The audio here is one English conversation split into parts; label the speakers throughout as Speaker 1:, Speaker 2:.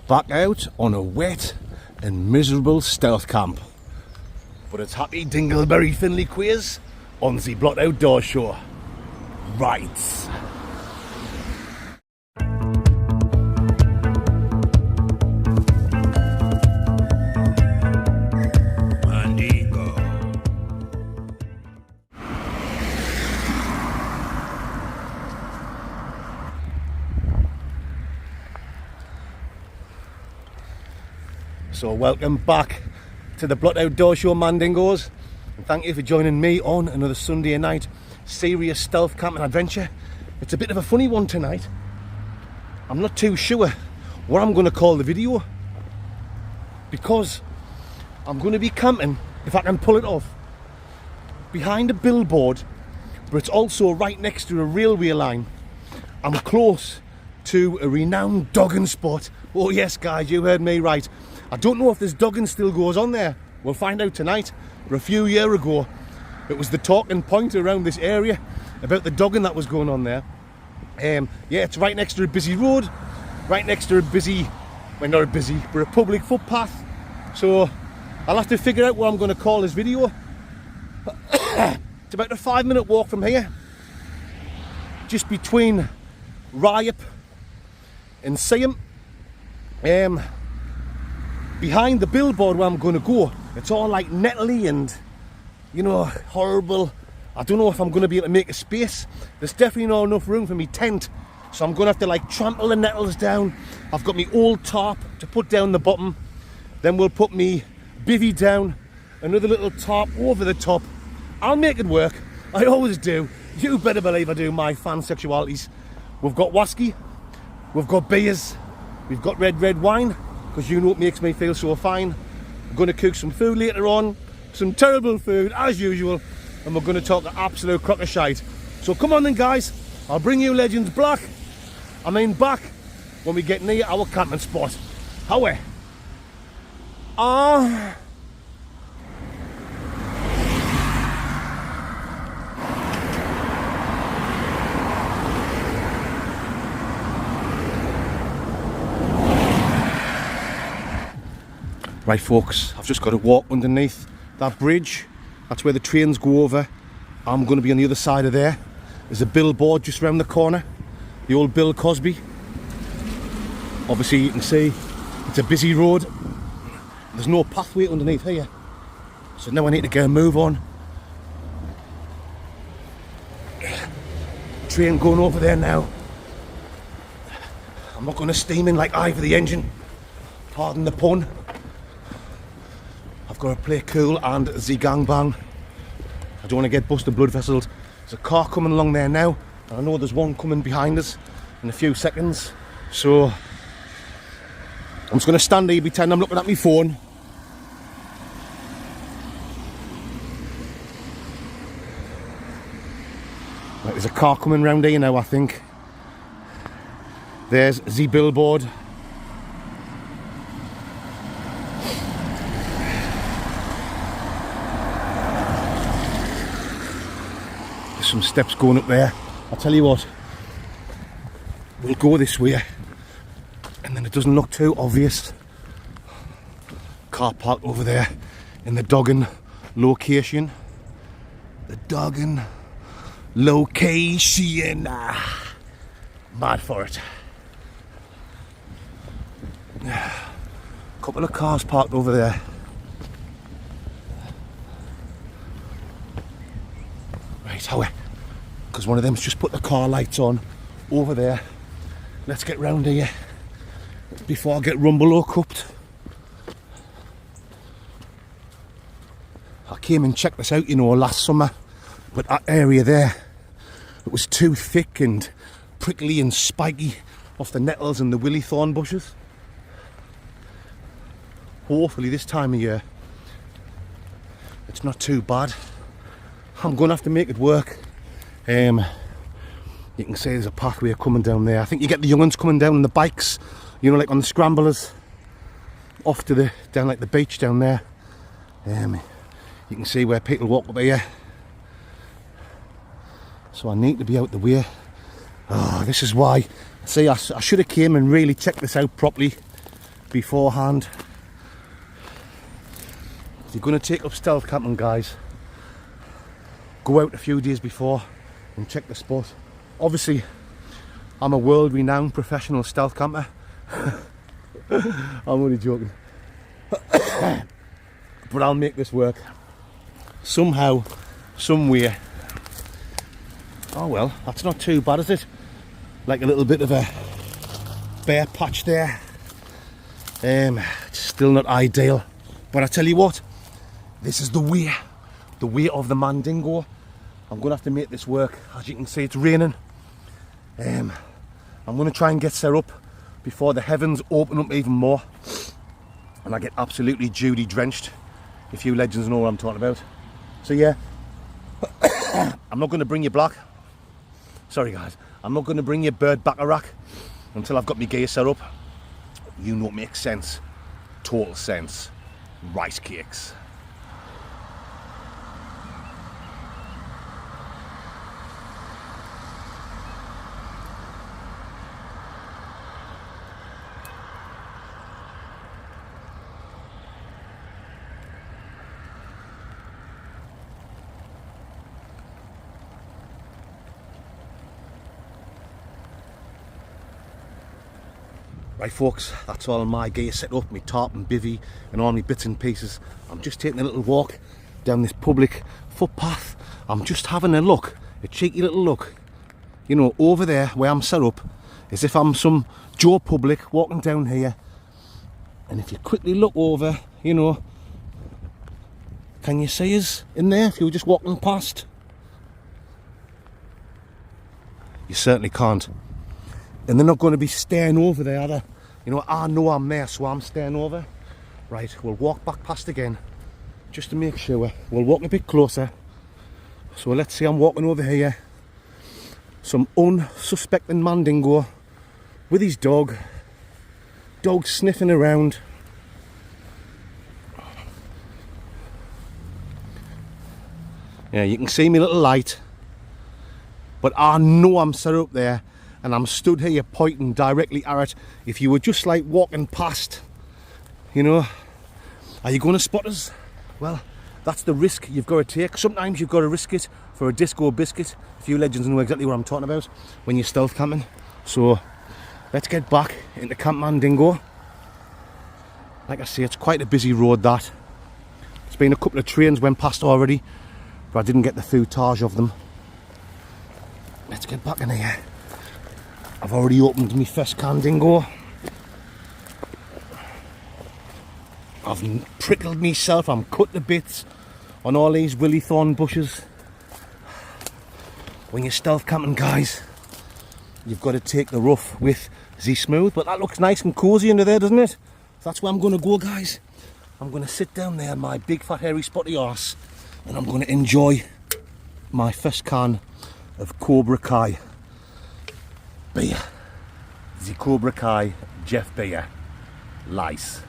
Speaker 1: back out on a wet and miserable stealth camp. But it's happy Dingleberry Finley Queers on the Blot Outdoor Show. Right. So welcome back to the Blot Outdoor Show, Mandingos, and thank you for joining me on another Sunday night serious stealth camping adventure. It's a bit of a funny one tonight. I'm not too sure what I'm going to call the video, because I'm going to be camping, if I can pull it off, behind a billboard, but it's also right next to a railway line. I'm close to a renowned dogging spot. Oh yes guys, you heard me right. I don't know if this dogging still goes on there. We'll find out tonight. But a few years ago, it was the talking point around this area about the dogging that was going on there. Yeah, it's right next to a busy road, right next to a busy, well not a busy, but a public footpath. So I'll have to figure out what I'm going to call this video. It's about a 5-minute walk from here, just between Ryop and Siam. Behind the billboard where I'm going to go, it's all like nettly and, you know, horrible. I don't know if I'm going to be able to make a space. There's definitely not enough room for me tent, so I'm going to have to like trample the nettles down. I've got my old tarp to put down the bottom, then we'll put me bivvy down, another little tarp over the top. I'll make it work. I always do. You better believe I do my fan sexualities. We've got whiskey, we've got beers, we've got red wine, because you know what makes me feel so fine. I'm going to cook some food later on, some terrible food as usual, and we're going to talk an absolute crock of shite. So come on then guys, I'll bring you legends back when we get near our camping spot. How Right folks, I've just got to walk underneath that bridge. That's where the trains go over. I'm going to be on the other side of there. There's a billboard just around the corner, the old Bill Cosby. Obviously you can see it's a busy road. There's no pathway underneath here, so now I need to get a move on. Train going over there now. I'm not going to steam in like I for the engine, pardon the pun. I've got to play cool and the gangbang. I don't want to get busted blood vessels. There's a car coming along there now, and I know there's one coming behind us in a few seconds. So I'm just going to stand here, pretend I'm looking at my phone. Right, there's a car coming round here now, I think. There's the billboard. Some steps going up there. I'll tell you what, we'll go this way and then it doesn't look too obvious. Car park over there in the dogging location. The dogging location. Mad for it. Couple of cars parked over there. Right, how because one of them's just put the car lights on over there. Let's get round here before I get rumble or cupped. I came and checked this out, you know, last summer, but that area there, it was too thick and prickly and spiky off the nettles and the willy thorn bushes. Hopefully this time of year it's not too bad. I'm going to have to make it work. You can see there's a pathway coming down there. I think you get the young ones coming down on the bikes, you know, like on the scramblers, off to the, down like the beach down there. You can see where people walk up here. So I need to be out the way. Oh, this is why. See, I should have came and really checked this out properly. beforehand. If you're going to take up stealth camping, guys, go out a few days before and check the spot. Obviously, I'm a world-renowned professional stealth camper. I'm only joking. But I'll make this work. Somehow, somewhere. Oh well, that's not too bad, is it? Like a little bit of a bare patch there. It's still not ideal. But I tell you what, this is the way of the Mandingo. I'm going to have to make this work. As you can see, it's raining. I'm going to try and get set up before the heavens open up even more and I get absolutely Judy drenched, if you legends know what I'm talking about. So yeah, I'm not going to bring you black. Sorry guys, I'm not going to bring you bird baccarat until I've got my gear set up. You know what makes sense. Total sense. Rice cakes. Right folks, that's all my gear set up, my tarp and bivvy and all my bits and pieces. I'm just taking a little walk down this public footpath. I'm just having a look, a cheeky little look, you know, over there where I'm set up, as if I'm some Joe Public walking down here. And if you quickly look over, you know, can you see us in there if you were just walking past? You certainly can't. And they're not going to be staring over there, are they? You know, I know I'm there, so I'm staring over. Right, we'll walk back past again, just to make sure. We'll walk a bit closer. So let's see, I'm walking over here. Some unsuspecting Mandingo with his dog. Dog sniffing around. Yeah, you can see me little light. But I know I'm set up there. And I'm stood here pointing directly at it. If you were just like walking past, you know, are you going to spot us? Well, that's the risk you've got to take. Sometimes you've got to risk it for a disco biscuit. A few legends know exactly what I'm talking about when you're stealth camping. So let's get back into Camp Mandingo. Like I say, it's quite a busy road that. There's been a couple of trains went past already, but I didn't get the footage of them. Let's get back in here. I've already opened my first Mandingo. I've prickled myself, I'm cut to bits on all these willy thorn bushes. When you're stealth camping, guys, you've got to take the rough with the smooth, but that looks nice and cosy under there, doesn't it? That's where I'm going to go, guys. I'm going to sit down there in my big fat hairy spotty arse and I'm going to enjoy my first can of Cobra Kai beer. The Cobra Kai Jeff beer. Lice.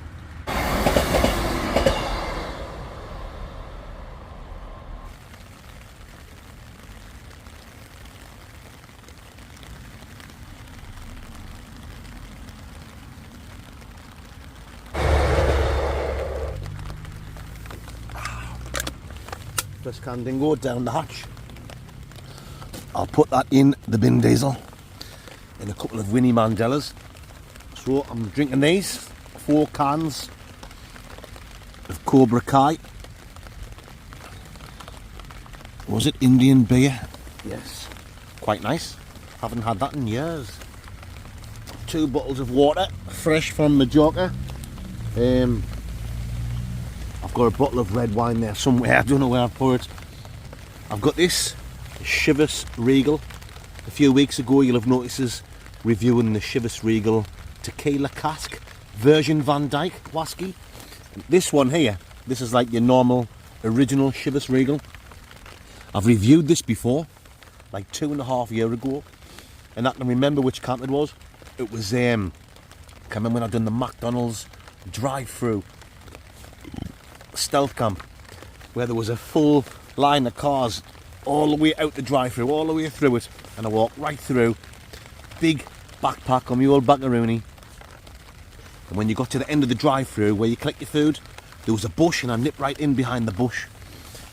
Speaker 1: First Mandingo down the hatch. I'll put that in the bin diesel in a couple of Winnie Mandelas. So I'm drinking these 4 cans of Cobra Kai. Was it Indian beer? Yes, quite nice. Haven't had that in years. 2 bottles of water, fresh from Majorca. I've got a bottle of red wine there somewhere. I don't know where I've put it. I've got this Chivas Regal. A few weeks ago you'll have noticed us reviewing the Chivas Regal tequila cask version Van Dyke whiskey. This one here, this is like your normal original Chivas Regal. I've reviewed this before, like 2.5 years ago, and I can remember which camp it was. It was I can't remember when I'd done the McDonald's drive-through stealth camp, where there was a full line of cars all the way out the drive-through, all the way through it, and I walked right through. Big backpack on my old backaroony, And when you got to the end of the drive-through where you collect your food, there was a bush, and I nipped right in behind the bush.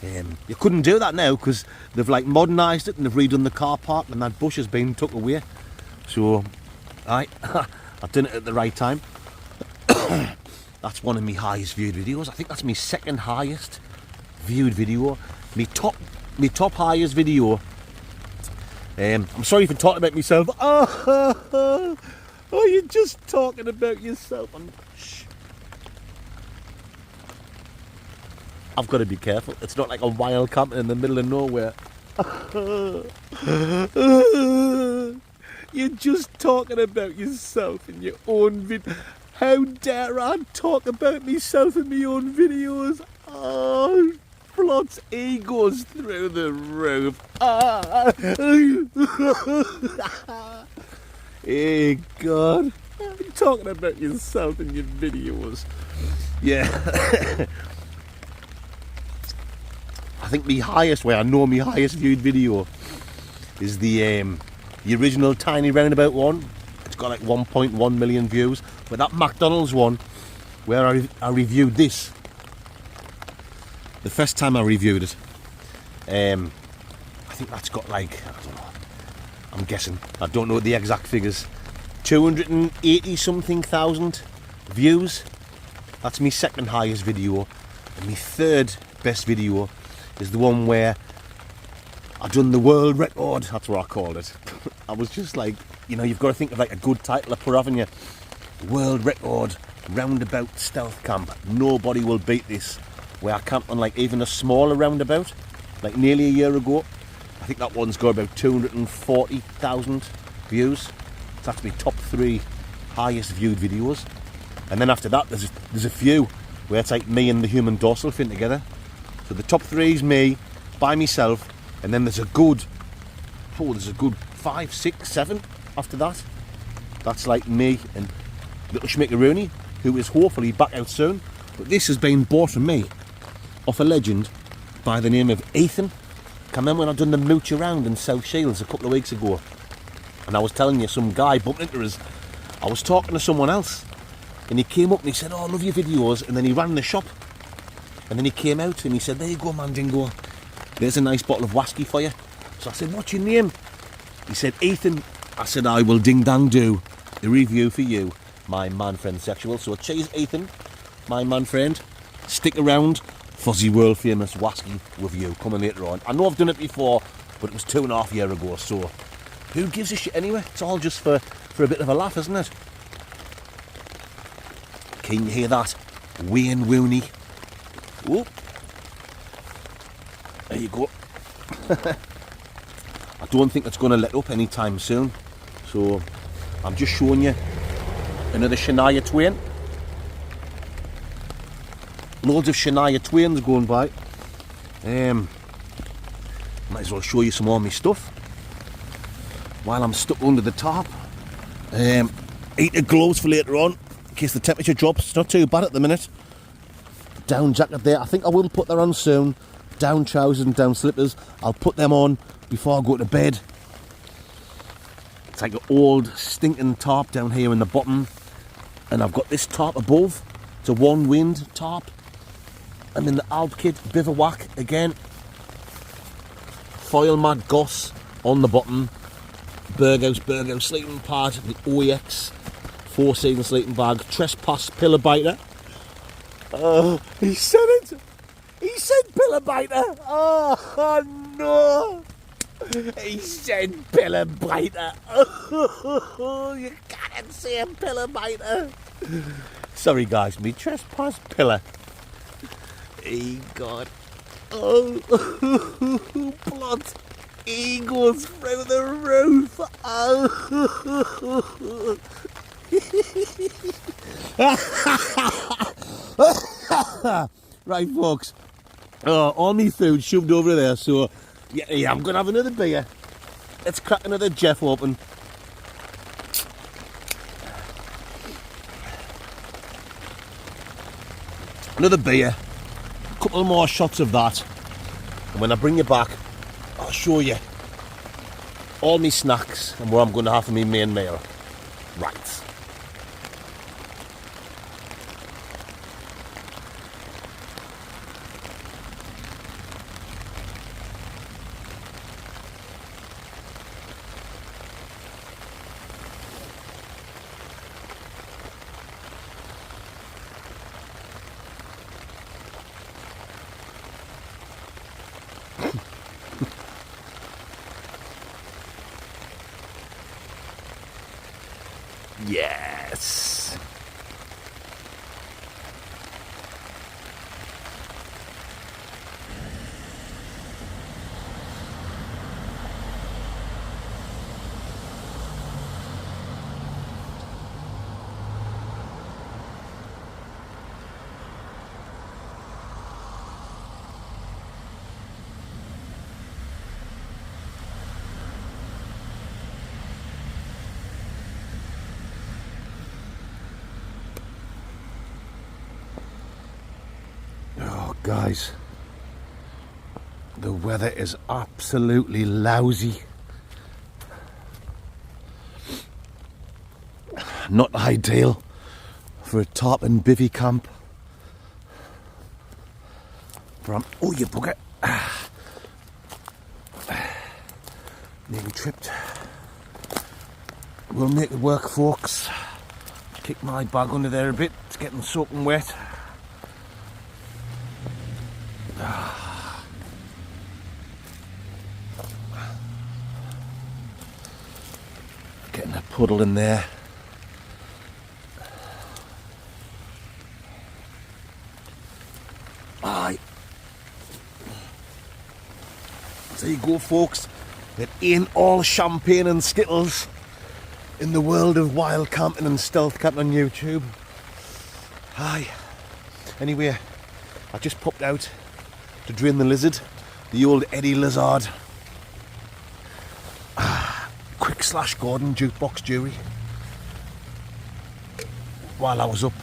Speaker 1: You couldn't do that now because they've like modernised it and they've redone the car park, and that bush has been took away. So, I've done it at the right time. That's one of my highest viewed videos. I think that's my second highest viewed video. My top highest video. I'm sorry for talking about myself. Oh, you're just talking about yourself. Shh. I've got to be careful. It's not like a wild camping in the middle of nowhere. You're just talking about yourself in your own video. How dare I talk about myself in my own videos? Oh, Flott's ego's through the roof. Hey, God. You're talking about yourself in your videos. Yeah. I think my highest viewed video is the original Tiny Roundabout one. It's got like 1.1 million views. But that McDonald's one, where I reviewed this, the first time I reviewed it, I think that's got like, I don't know, I'm guessing, I don't know the exact figures, 280 something thousand views. That's my second highest video. And my third best video is the one where I done the world record. That's what I called it. I was just like, you've got to think of like a good title to put, haven't you? World record roundabout stealth camp. Nobody will beat this. Where I camped on like even a smaller roundabout, like nearly a year ago. I think that one's got about 240,000 views. That's my top 3 highest viewed videos. And then after that, there's a few where it's like me and the human dorsal fin together. So the top 3 is me by myself, and then there's a good 5, 6, 7 after that. That's like me and little Schmickaroony, who is hopefully back out soon. But this has been bought from me off a legend by the name of Ethan. Can remember when I done the mooch around in South Shields a couple of weeks ago, and I was telling you some guy bumped into us. I was talking to someone else, and he came up and he said, "Oh, I love your videos," and then he ran the shop, and then he came out and he said, "There you go, Mandingo, there's a nice bottle of whiskey for you." So I said, "What's your name?" He said, "Ethan." I said, "I will ding dang do a review for you, my man friend sexual." So cheers, Ethan, my man friend. Stick around for the world famous whiskey review coming later on. I know I've done it before, but it was 2.5 years ago, so who gives a shit anyway? It's all just for a bit of a laugh, isn't it? Can you hear that? Wayne Rooney. Whoop. There you go. I don't think it's going to let up anytime soon, so I'm just showing you another Shania Twain. Loads of Shania Twains going by. Might as well show you some more of my stuff while I'm stuck under the tarp. Heated gloves for later on in case the temperature drops. It's not too bad at the minute. Down jacket there. I think I will put that on soon. Down trousers and down slippers. I'll put them on before I go to bed. It's like an old stinking tarp down here in the bottom, and I've got this tarp above. It's a one wind tarp. And then the Alp Kit bivouac again. Foil Mad Goss on the bottom. Burghouse sleeping pad. The OEX 4-season sleeping bag. Trespass pillar biter. Oh, he said it. He said pillar biter. Oh no. He said pillar biter. Oh, you can't say a pillar biter. Sorry guys, me trespass pillar. Hey God. Oh, blood. He goes through the roof. Oh. Right folks, all my food shoved over there, so yeah, I'm gonna have another beer. Let's crack another Jeff open. Another beer, a couple more shots of that, and when I bring you back, I'll show you all my snacks and what I'm going to have for my main meal. Right. Guys, the weather is absolutely lousy. Not ideal for a tarpon bivvy camp. Oh, you bugger. Nearly tripped. We'll make it work, folks. Kick my bag under there a bit. It's getting soaking wet. Getting a puddle in there. Aye. There you go, folks. It ain't all champagne and skittles in the world of wild camping and stealth camping on YouTube. Aye. Anyway, I just popped out to drain the lizard, the old Eddie Lizard. Quick Slash Gordon jukebox jury. While I was up,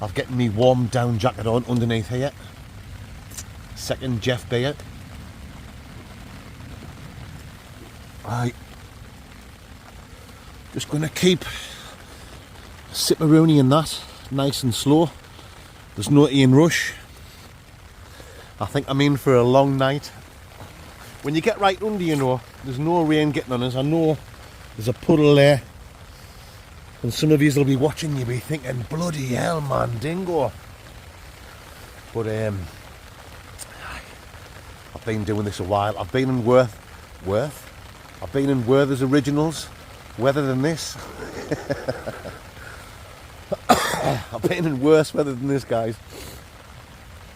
Speaker 1: I've getting me warm down jacket on underneath here. Second Jeff beer. Aye. Just gonna keep sip-a-rooney in that, nice and slow. There's no Ian rush. I think I'm in for a long night. When you get right under, you know, there's no rain getting on us. I know there's a puddle there. And some of yous will be watching, you'll be thinking, bloody hell, man, dingo. But I've been doing this a while. I've been in Worth? I've been in Werther's Originals. Weather than this. I've been in worse weather than this, guys.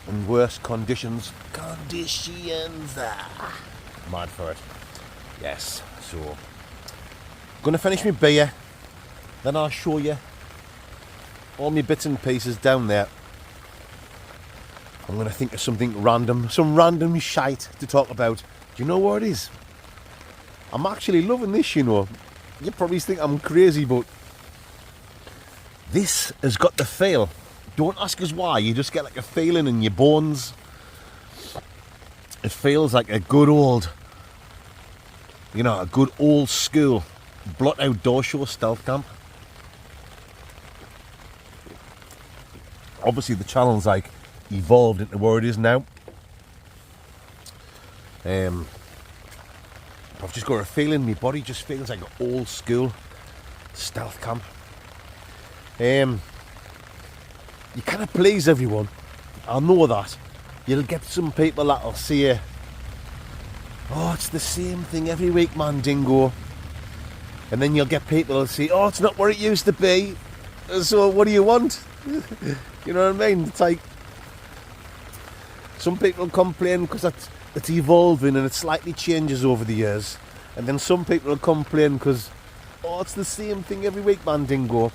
Speaker 1: In worse conditions. Mad for it. Yes, so gonna finish my beer, then I'll show you all my bits and pieces down there. I'm gonna think of something random, some random shite to talk about. Do you know what it is? I'm actually loving this, you know. You probably think I'm crazy, but this has got the feel. Don't ask us why, you just get like a feeling in your bones. It feels like a good old, you know, a good old school blot outdoor show stealth camp. Obviously the channel's like evolved into where it is now. I've just got a feeling, my body just feels like an old school stealth camp. You can't please everyone, I know that. You'll get some people that'll say, oh, it's the same thing every week, man, dingo. And then you'll get people that'll say, oh, it's not what it used to be. So what do you want? You know what I mean? It's like, some people complain because it's evolving and it slightly changes over the years. And then some people will complain because, oh, it's the same thing every week, man, dingo.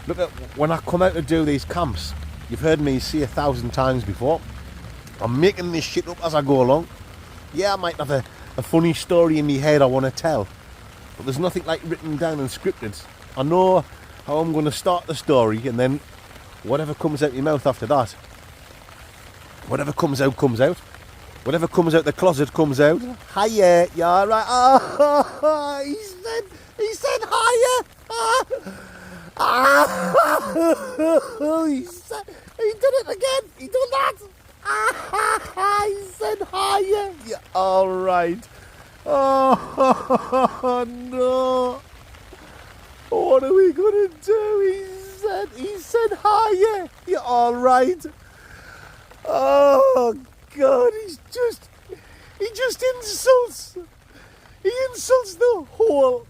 Speaker 1: Look, at when I come out to do these camps, you've heard me say 1,000 times before, I'm making this shit up as I go along. Yeah, I might have a funny story in my head I want to tell, but there's nothing like written down and scripted. I know how I'm going to start the story, and then whatever comes out your mouth after that, whatever comes out, comes out. Whatever comes out the closet comes out. Hiya, you alright? Oh, he said hiya. He did it again. He done that. He said hiya. Yeah, alright. Oh no. What are we gonna do? He said hiya. Yeah, alright. Oh God, he just insults the whole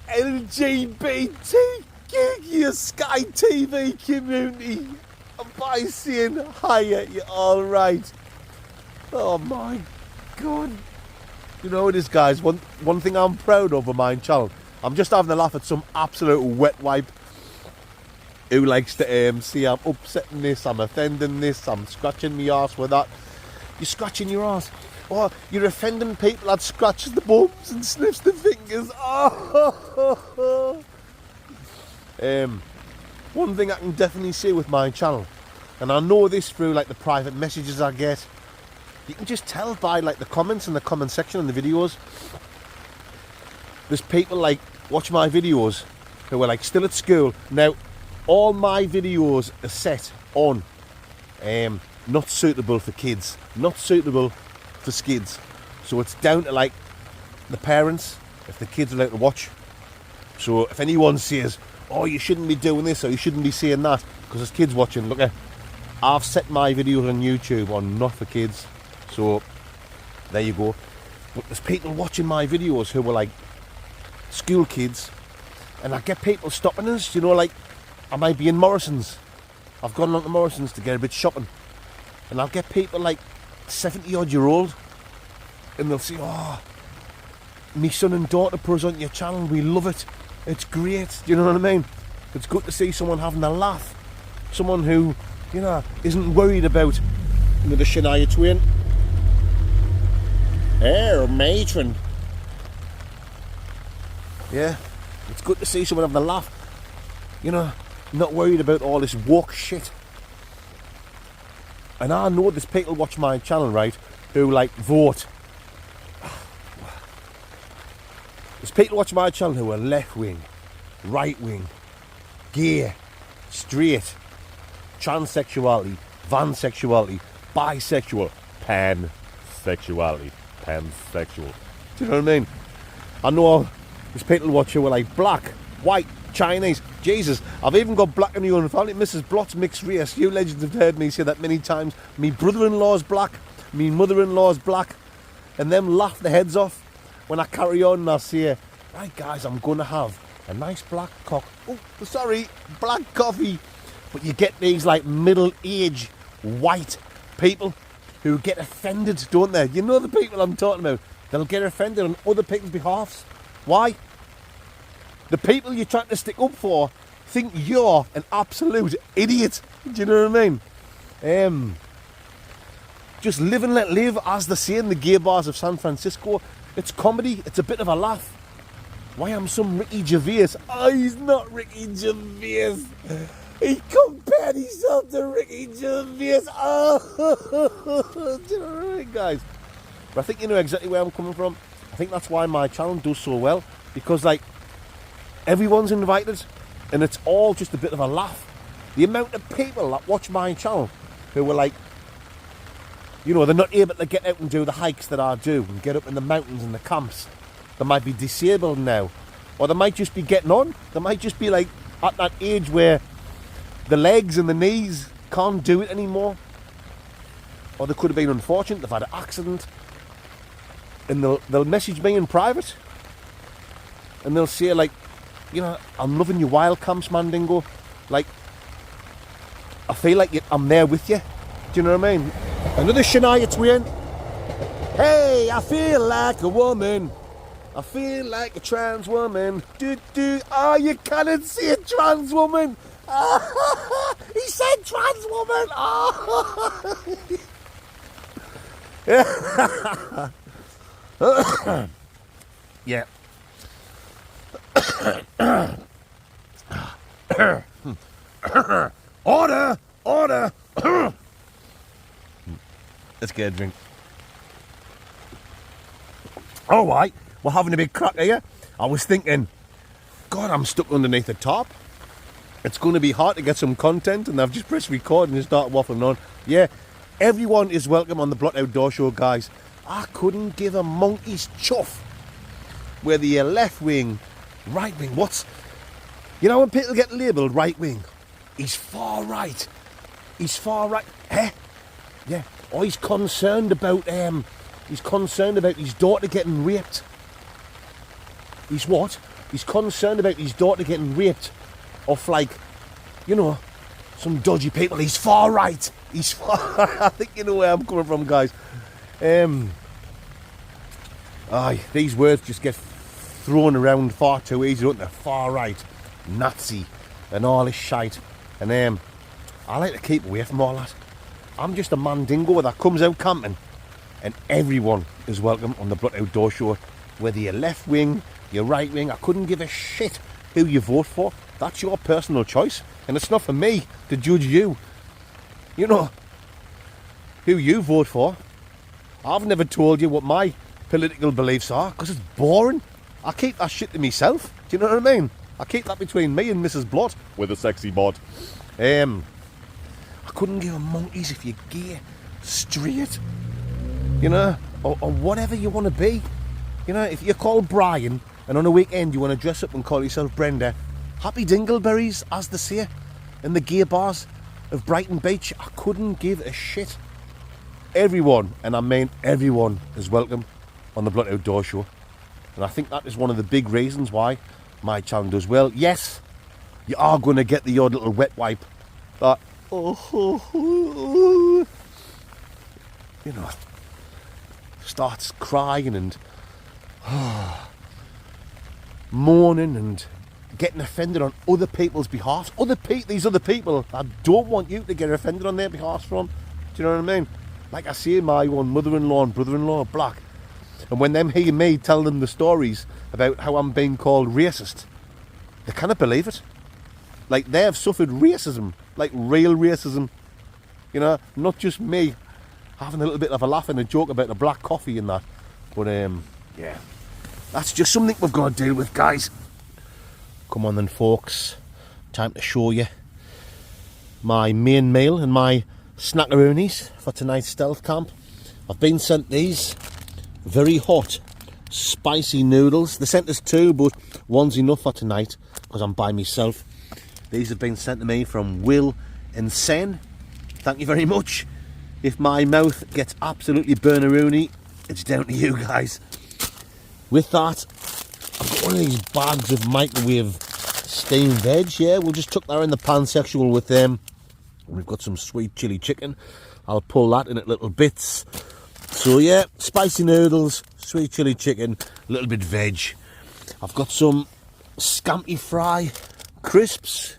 Speaker 1: LGBTQ Sky TV community by saying hiya, you're alright. Oh my God. You know what it is, guys, one thing I'm proud of on my channel, I'm just having a laugh at some absolute wet wipe who likes to see I'm upsetting this, I'm offending this, I'm scratching my arse with that. You're scratching your arse. Oh, you're offending people that scratches the bums and sniffs the fingers. Oh. One thing I can definitely say with my channel, and I know this through like the private messages I get. You can just tell by like the comments in the comment section on the videos. There's people like watch my videos who are like still at school. Now, all my videos are set on not suitable for kids, not suitable for skids. So it's down to like the parents, if the kids are allowed to watch. So if anyone says, oh, you shouldn't be doing this or you shouldn't be saying that because there's kids watching, look, I've set my videos on YouTube on not for kids. So there you go. But there's people watching my videos who were like school kids, and I get people stopping us, you know, like I might be in Morrison's. I've gone along to Morrison's to get a bit shopping, and I'll get people like 70-odd-year-old, and they'll say, oh, me son and daughter put us on your channel, we love it, it's great, do you know what I mean? It's good to see someone having a laugh, someone who, you know, isn't worried about, you know, the Shania Twain. Oh, matron. Yeah, it's good to see someone having a laugh, you know, not worried about all this woke shit. And I know there's people watch my channel, right, who like vote. There's people watch my channel who are left wing, right wing, gay, straight, transsexuality, vansexuality, bisexual, pansexuality, pansexual. Do you know what I mean? I know there's people watch who are like black, white, Chinese. Jesus, I've even got black in the own family. Mrs. Blott's mixed race. You legends have heard me say that many times. Me brother-in-law's black, me mother-in-law's black, and them laugh their heads off when I carry on and I say, right guys, I'm going to have a nice black black coffee. But you get these like middle-aged white people who get offended, don't they? You know the people I'm talking about. They'll get offended on other people's behalfs. Why? The people you're trying to stick up for think you're an absolute idiot. Do you know what I mean? Just live and let live, as they say in the gay bars of San Francisco. It's comedy. It's a bit of a laugh. Why am some Ricky Gervais? Oh, he's not Ricky Gervais. He compared himself to Ricky Gervais. Oh, do you know what I mean, guys? But I think you know exactly where I'm coming from. I think that's why my channel does so well, because like everyone's invited and it's all just a bit of a laugh. The amount of people that watch my channel who were like, you know, they're not able to get out and do the hikes that I do and get up in the mountains and the camps. They might be disabled now, or they might just be getting on. They might just be like at that age where the legs and the knees can't do it anymore, or they could have been unfortunate, they've had an accident, and they'll message me in private and they'll say like, you know, I'm loving your wild camps, Mandingo, like I feel like I'm there with you. Do you know what I mean? Another Shania Twain. Hey, I feel like a woman, I feel like a trans woman. Oh, you can't see a trans woman. He said trans woman. Oh. Yeah. Order. Let's get a drink. All right, we're having a big crack here. I was thinking, God, I'm stuck underneath the top. It's going to be hard to get some content, and I've just pressed record and start waffling on. Yeah, everyone is welcome on the Blot Outdoor Show, guys. I couldn't give a monkey's chuff whether you're left wing, right wing. You know when people get labelled right wing? He's far right. He's far right. Yeah. Oh, he's concerned about his daughter getting raped. He's what? He's concerned about his daughter getting raped off, like, you know, some dodgy people. He's far right. He's far I think you know where I'm coming from, guys. These words just get thrown around far too easy, don't they? Far right, Nazi, and all this shite. And I like to keep away from all that. I'm just a Mandingo that comes out camping, and everyone is welcome on the Blot Outdoor Show, whether you're left wing, you're right wing. I couldn't give a shit who you vote for. That's your personal choice, and it's not for me to judge you. you know, who you vote for. I've never told you what my political beliefs are because it's boring. I keep that shit to myself. Do you know what I mean? I keep that between me and Mrs. Blot with a sexy bod. I couldn't give a monkeys if you're gay, straight, you know, or whatever you want to be. You know, if you're called Brian and on a weekend you want to dress up and call yourself Brenda, happy dingleberries, as they say in the gay bars of Brighton Beach. I couldn't give a shit. Everyone, and I mean everyone, is welcome on the Blood Outdoor Show. And I think that is one of the big reasons why my channel does well. Yes, you are going to get the odd little wet wipe that, you know, starts crying and moaning and getting offended on other people's behalf. These other people, I don't want you to get offended on their behalf from. Do you know what I mean? Like I say, my one mother-in-law and brother-in-law are black. And when them hear me tell them the stories about how I'm being called racist, they cannot believe it. Like, they have suffered racism, like real racism. You know, not just me having a little bit of a laugh and a joke about the black coffee and that. But, yeah, that's just something we've got to deal with, guys. Come on then, folks. Time to show you my main meal and my snackaroonies for tonight's stealth camp. I've been sent these very hot, spicy noodles. They sent us two, but one's enough for tonight because I'm by myself. These have been sent to me from Will and Sen. Thank you very much. If my mouth gets absolutely burneroony, it's down to you guys. With that, I've got one of these bags of microwave steamed veg. Yeah, we'll just tuck that in the pansexual with them. We've got some sweet chili chicken. I'll pull that in at little bits. So yeah, spicy noodles, sweet chili chicken, a little bit veg. I've got some scampi fry crisps.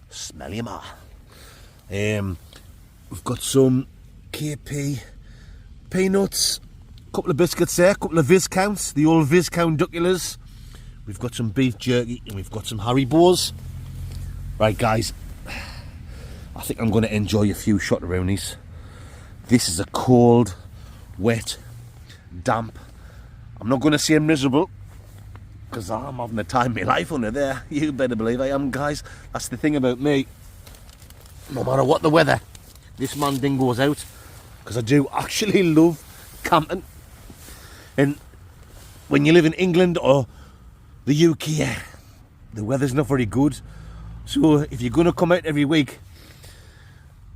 Speaker 1: Smell you, ma. We've got some KP peanuts, a couple of biscuits there, a couple of Viscounts, the old Viscount duculars. We've got some beef jerky and we've got some Haribos. Right, guys, I think I'm going to enjoy a few shot-aroonies. This is a cold, wet, damp. I'm not going to say miserable, because I'm having the time of my life under there. You better believe I am, guys. That's the thing about me. No matter what the weather, this mandingo's out, because I do actually love camping. And when you live in England or the UK, the weather's not very good. So if you're going to come out every week,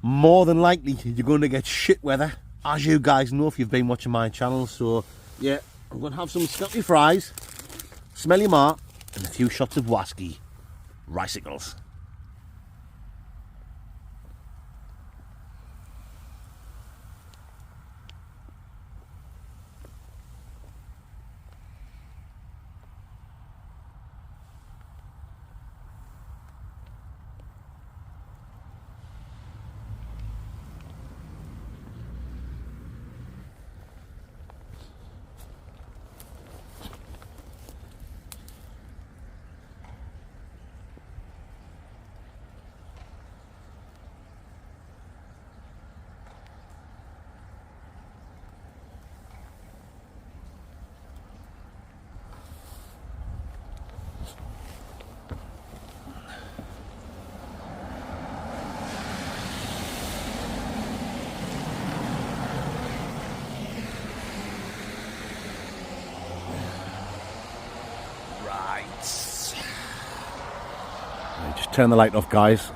Speaker 1: more than likely you're going to get shit weather, as you guys know if you've been watching my channel. So yeah, I'm going to have some scampi fries, smelly ma, and a few shots of whiskey. Ricicles. Just turn the light off, guys.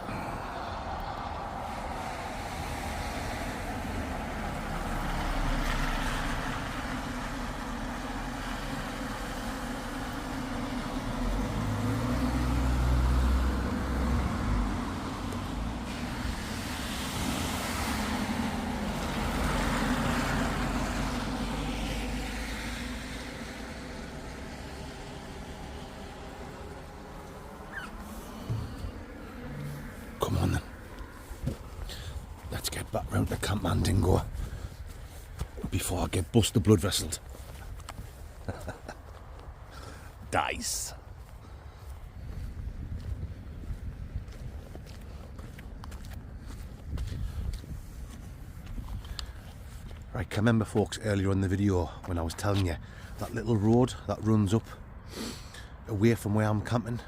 Speaker 1: Come on then. Let's get back round to Camp Mandingo before I get busted blood vesseled. Dice. Right, remember folks, earlier in the video when I was telling you that little road that runs up away from where I'm camping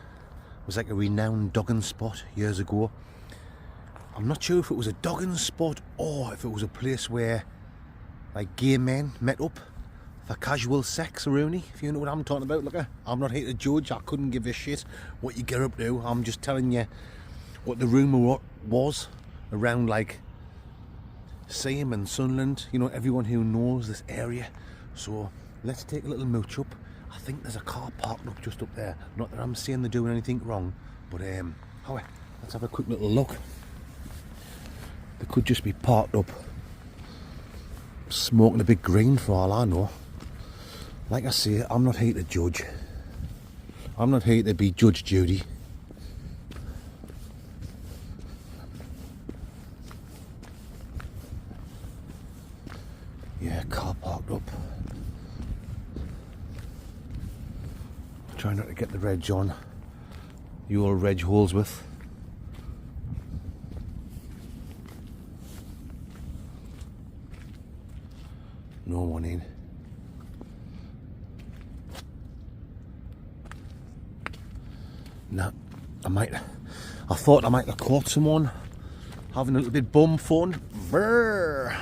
Speaker 1: was like a renowned dogging spot years ago. I'm not sure if it was a dogging spot or if it was a place where like gay men met up for casual sex, Rooney, if you know what I'm talking about. Look, I'm not here to judge, I couldn't give a shit what you get up to. I'm just telling you what the rumour was around like Seaham and Sunderland, you know, everyone who knows this area. So let's take a little mooch up. I think there's a car parked up just up there. Not that I'm saying they're doing anything wrong, but let's have a quick little look. They could just be parked up smoking a big green for all I know. Like I say, I'm not here to judge. I'm not here to be Judge Judy. Yeah, car parked up. Try not to get the reg on. You all reg holes with. No one in. Nah, I thought I might have caught someone having a little bit bum fun. Brrr.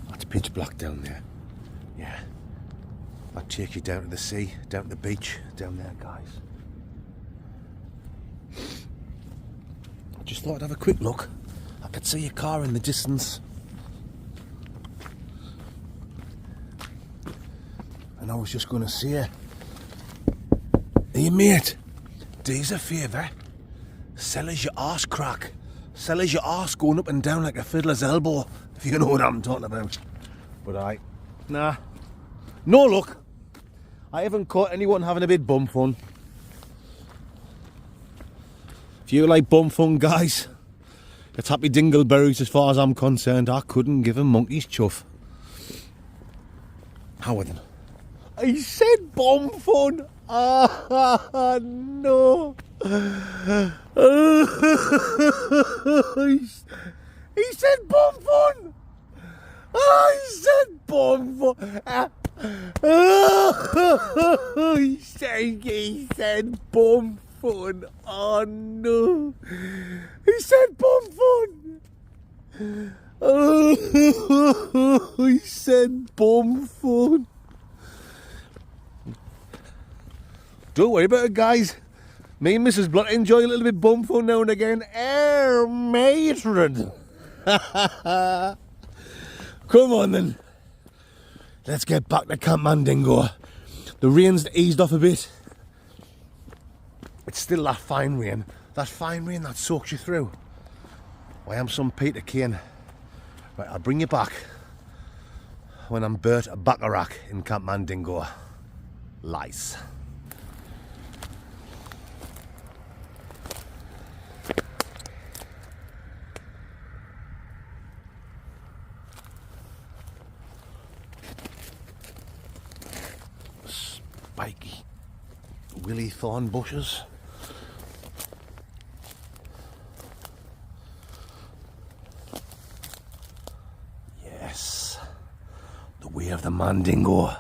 Speaker 1: That's pitch black down there. Yeah. I'll take you down to the sea, down to the beach, down there, guys. I just thought I'd have a quick look. I could see a car in the distance. And I was just going to say, hey mate, do us a favour. Sell us your arse crack. Sell us your arse going up and down like a fiddler's elbow, if you know what I'm talking about. But nah. No luck. I haven't caught anyone having a bit bum fun. If you like bum fun, guys, it's happy dingleberries as far as I'm concerned. I couldn't give a monkey's chuff. How then? I said bum fun. Ah, no. He said bum fun. I said bum fun. He said bum fun. Oh no. He said bum fun. He said bum fun. Don't worry about it, guys. Me and Mrs. Blunt enjoy a little bit bum fun now and again. Matron. Come on then. Let's get back to Camp Mandingo. The rain's eased off a bit. It's still that fine rain that soaks you through. I am some Peter Kane. Right, I'll bring you back when I'm Bert Bacharach in Camp Mandingo. Lice. Spiky willy thorn bushes. Yes, the way of the Mandingo.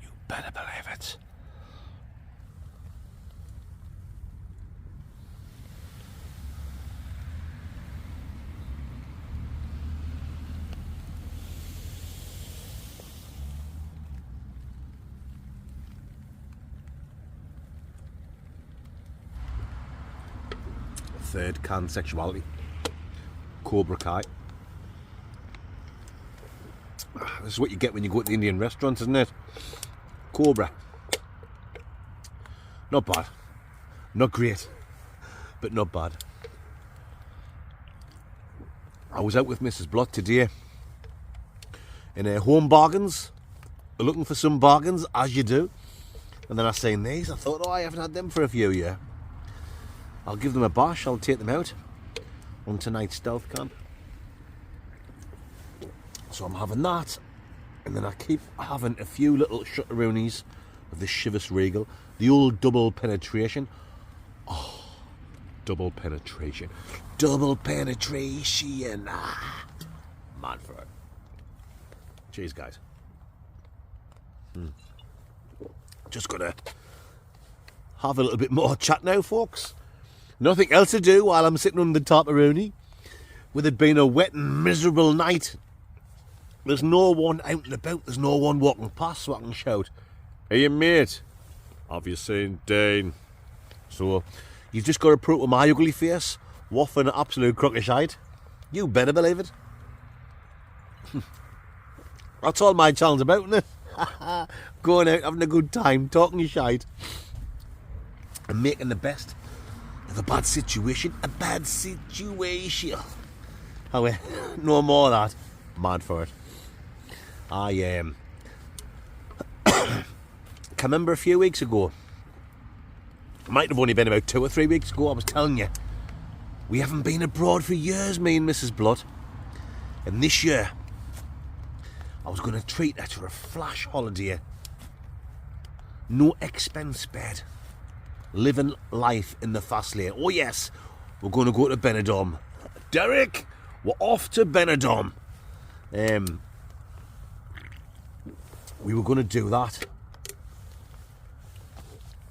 Speaker 1: You better believe it. Third can sexuality. Cobra Kai. This is what you get when you go to the Indian restaurants, isn't it? Cobra. Not bad. Not great. But not bad. I was out with Mrs. Blott today in Home Bargains, looking for some bargains, as you do. And then I seen these. I thought, oh, I haven't had them for a few years. I'll give them a bash. I'll take them out on tonight's stealth camp. So I'm having that, and then I keep having a few little shutteroonies of the Chivas Regal, the old double penetration. Oh, Double penetration. Double penetration. Ah, mad for it. Cheers, guys. Just gonna have a little bit more chat now, folks. Nothing else to do while I'm sitting on the tarparoni. With it being a wet and miserable night, there's no one out and about. There's no one walking past, so I can shout, "Hey, mate, have you seen Dane?" So you've just got to put up with my ugly face, waffling an absolute crock of shite. You better believe it. That's all my channel's about, isn't it? Going out, having a good time, talking your shite, and making the best of a bad situation. A bad situation. However, no more of that. Mad for it. I can remember a few weeks ago, might have only been about 2 or 3 weeks ago, I was telling you, we haven't been abroad for years, me and Mrs. Blood. And this year, I was going to treat her to a flash holiday. No expense spared. Living life in the fast lane. Oh yes, we're going to go to Benidorm. Derek, we're off to Benidorm. We were going to do that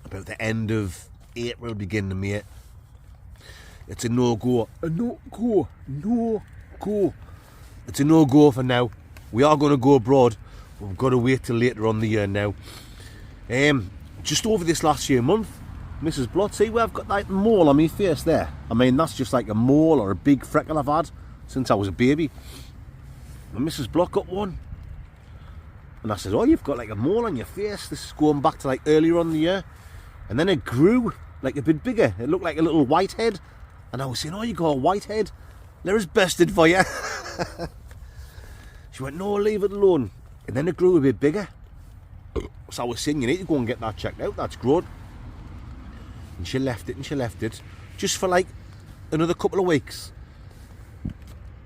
Speaker 1: about the end of April, beginning of May. It's a no-go. A no-go. No-go. It's a no-go for now. We are going to go abroad. We've got to wait till later on the year now. Just over this last few months, Mrs. Blood, see where I've got that mole on my face there? I mean, that's just like a mole or a big freckle I've had since I was a baby. And Mrs. Blood got one. And I said, "Oh, you've got like a mole on your face." This is going back to like earlier on in the year. And then it grew like a bit bigger. It looked like a little whitehead. And I was saying, "Oh, you got a whitehead? There's bested for you." She went, "No, leave it alone." And then it grew a bit bigger. So I was saying, "You need to go and get that checked out. That's grown." And she left it and she left it just for like another couple of weeks.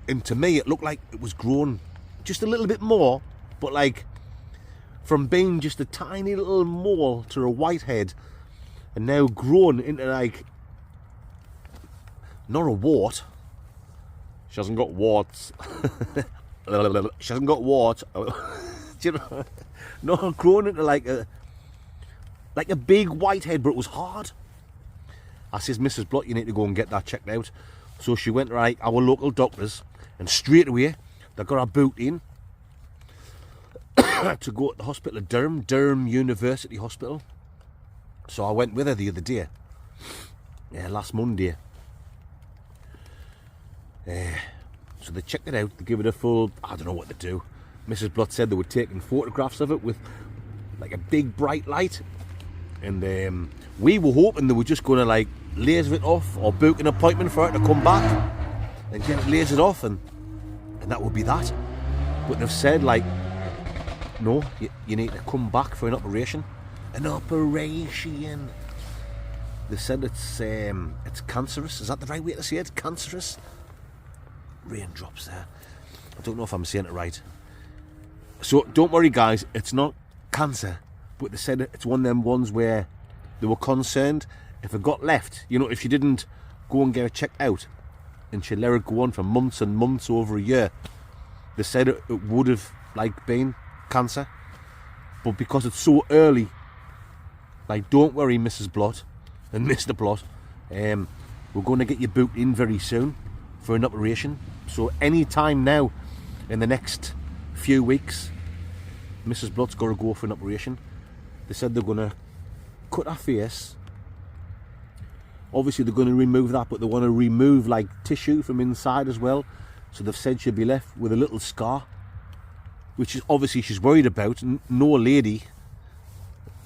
Speaker 1: And to me, it looked like it was grown just a little bit more, but like from being just a tiny little mole to a whitehead, and now grown into like, not a wart. She hasn't got warts. She hasn't got warts. You know, no, grown into like a big whitehead, but it was hard. I says, "Mrs. Blood, you need to go and get that checked out." So she went to like our local doctors, and straight away they got her booked in to go to the hospital at Durham University Hospital. So I went with her the other day, last Monday. So they checked it out, they give it a full, I don't know what to do. Mrs. Blood said they were taking photographs of it with like a big bright light. And we were hoping they were just going to like laser it off or book an appointment for her to come back and get it lasered off, and that would be that. But they've said like, "No, you need to come back for an operation." An operation. They said it's cancerous. Is that the right way to say it? Cancerous? Raindrops there. I don't know if I'm saying it right. So don't worry, guys, it's not cancer, but they said it's one of them ones where they were concerned if it got left, you know, if she didn't go and get it checked out and she let it go on for months and months, over a year, they said it would have like been cancer. But because it's so early, like, don't worry, Mrs. Blood and Mr. Blood, we're going to get you booked in very soon for an operation. So any time now in the next few weeks, Mrs. Blood's got to go for an operation. They said they're going to cut her face. Obviously they're going to remove that, but they want to remove like tissue from inside as well. So they've said she'll be left with a little scar, which is obviously she's worried about. No lady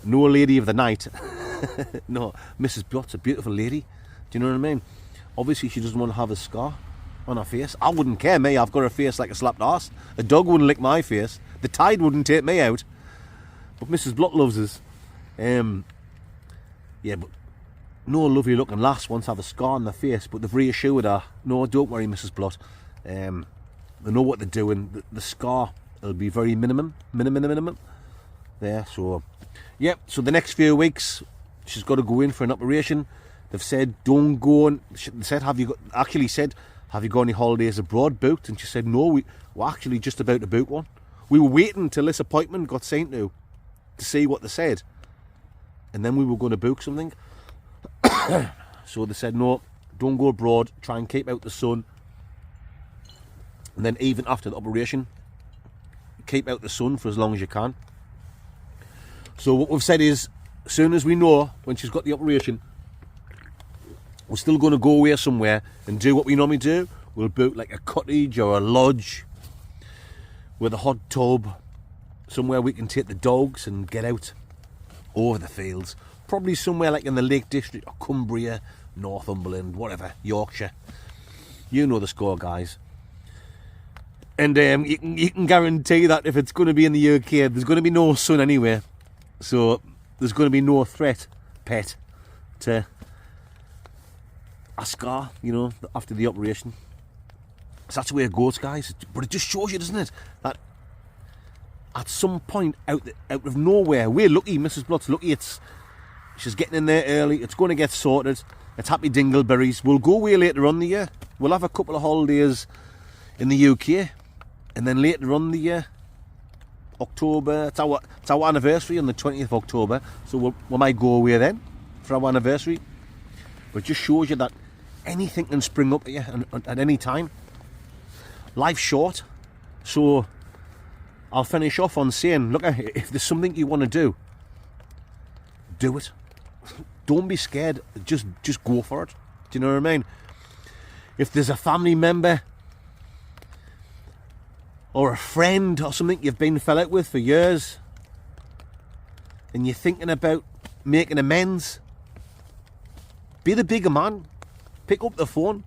Speaker 1: of the night. No, Mrs. Blood's a beautiful lady. Do you know what I mean? Obviously she doesn't want to have a scar on her face. I wouldn't care, me. I've got a face like a slapped arse. A dog wouldn't lick my face. The tide wouldn't take me out. But Mrs. Blood loves us. Yeah, but no lovely looking lass wants to have a scar on their face, but they've reassured her, "No, don't worry, Mrs. Blood. They know what they're doing. The scar will be very minimum. There, so yeah, so the next few weeks she's got to go in for an operation. They've said, don't go, and they said, have you got any holidays abroad booked? And she said, no, we're actually just about to book one. We were waiting till this appointment got sent to see what they said. And then we were going to book something. So they said, no, don't go abroad, try and keep out the sun. And then even after the operation, keep out the sun for as long as you can. So what we've said is, as soon as we know when she's got the operation, we're still going to go away somewhere and do what we normally do. We'll book like a cottage or a lodge with a hot tub, somewhere we can take the dogs and get out over the fields. Probably somewhere like in the Lake District or Cumbria, Northumberland, whatever, Yorkshire. You know the score, guys. And you can guarantee that if it's going to be in the UK, there's going to be no sun anywhere. So there's going to be no threat, pet, to a scar, you know, after the operation. So that's the way it goes, guys. But it just shows you, doesn't it, that at some point out of nowhere, we're lucky, Mrs. Blott's lucky, she's getting in there early, it's going to get sorted, it's happy dingleberries. We'll go away later on in the year. We'll have a couple of holidays in the UK, and then later on in the year, October, it's our anniversary on the 20th of October, so we might go away then for our anniversary. But it just shows you that anything can spring up at you at any time. Life's short, so I'll finish off on saying, look, if there's something you want to do it. Don't be scared, just go for it. Do you know what I mean? If there's a family member or a friend or something you've been fell out with for years and you're thinking about making amends, be the bigger man. Pick up the phone,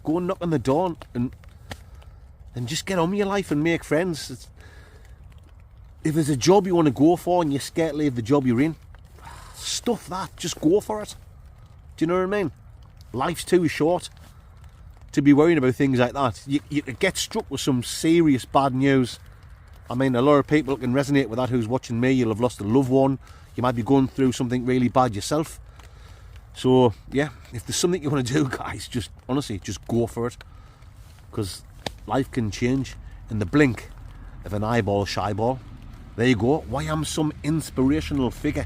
Speaker 1: go and knock on the door, and just get on with your life and make friends. If there's a job you want to go for and you're scared to leave the job you're in, stuff that, just go for it. Do you know what I mean? Life's too short to be worrying about things like that. You could get struck with some serious bad news. I mean, a lot of people can resonate with that who's watching me. You'll have lost a loved one. You might be going through something really bad yourself. So, yeah, if there's something you want to do, guys, just, honestly, just go for it. Because life can change in the blink of an eyeball shyball. There you go. Why I'm some inspirational figure.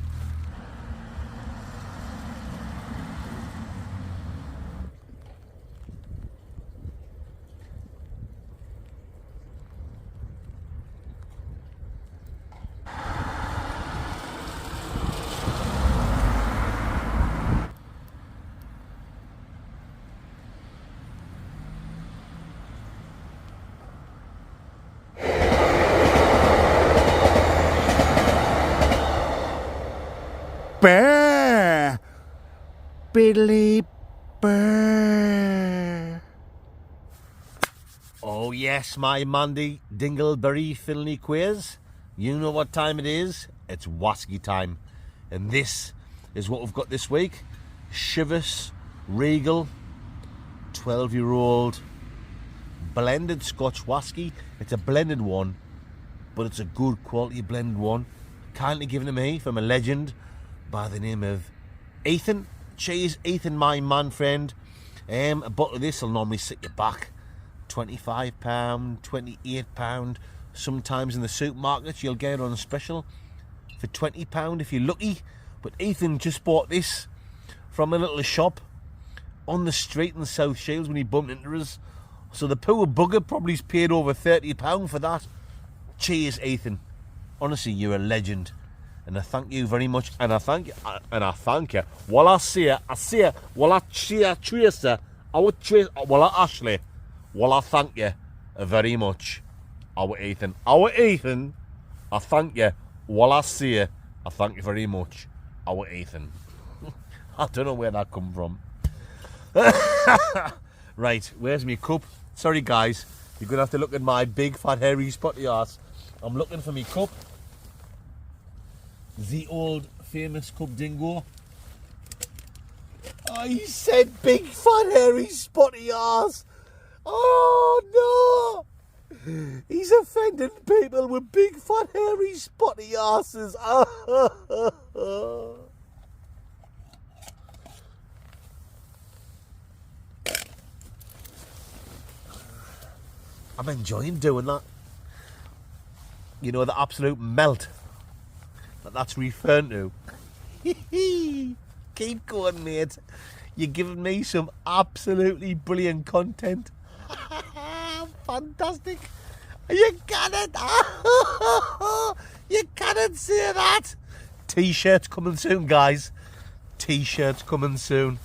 Speaker 1: Bear, Billy Bear. Oh yes, my Mandy Dingleberry Finley quiz. You know what time it is. It's Wasky time. And this is what we've got this week. Chivas Regal 12-year-old blended Scotch Wasky. It's a blended one, but it's a good quality blended one. Kindly given to me from a legend by the name of Ethan. Cheers, Ethan, my man friend. A bottle of this will normally sit you back £25, £28. Sometimes in the supermarkets you'll get it on special for £20 if you're lucky. But Ethan just bought this from a little shop on the street in South Shields when he bumped into us. So the poor bugger probably's paid over £30 for that. Cheers, Ethan. Honestly, you're a legend. And I thank you very much, and I thank you, Well, I see it, well, I cheer, Tracer, well, I Ashley, well, I thank you very much, our Ethan, I thank you, well, I see it, I thank you very much, our Ethan. I don't know where that come from. Right, where's my cup? Sorry, guys, you're going to have to look at my big, fat, hairy, spotty ass. I'm looking for my cup. The old famous cup dingo. Oh, he said big fat hairy spotty ass. Oh no! He's offending people with big fat hairy spotty asses. I'm enjoying doing that. You know, the absolute melt that's referring to. Keep going, mate. You're giving me some absolutely brilliant content. Fantastic. You cannot. You cannot say that. T-shirts coming soon, guys. T-shirts coming soon.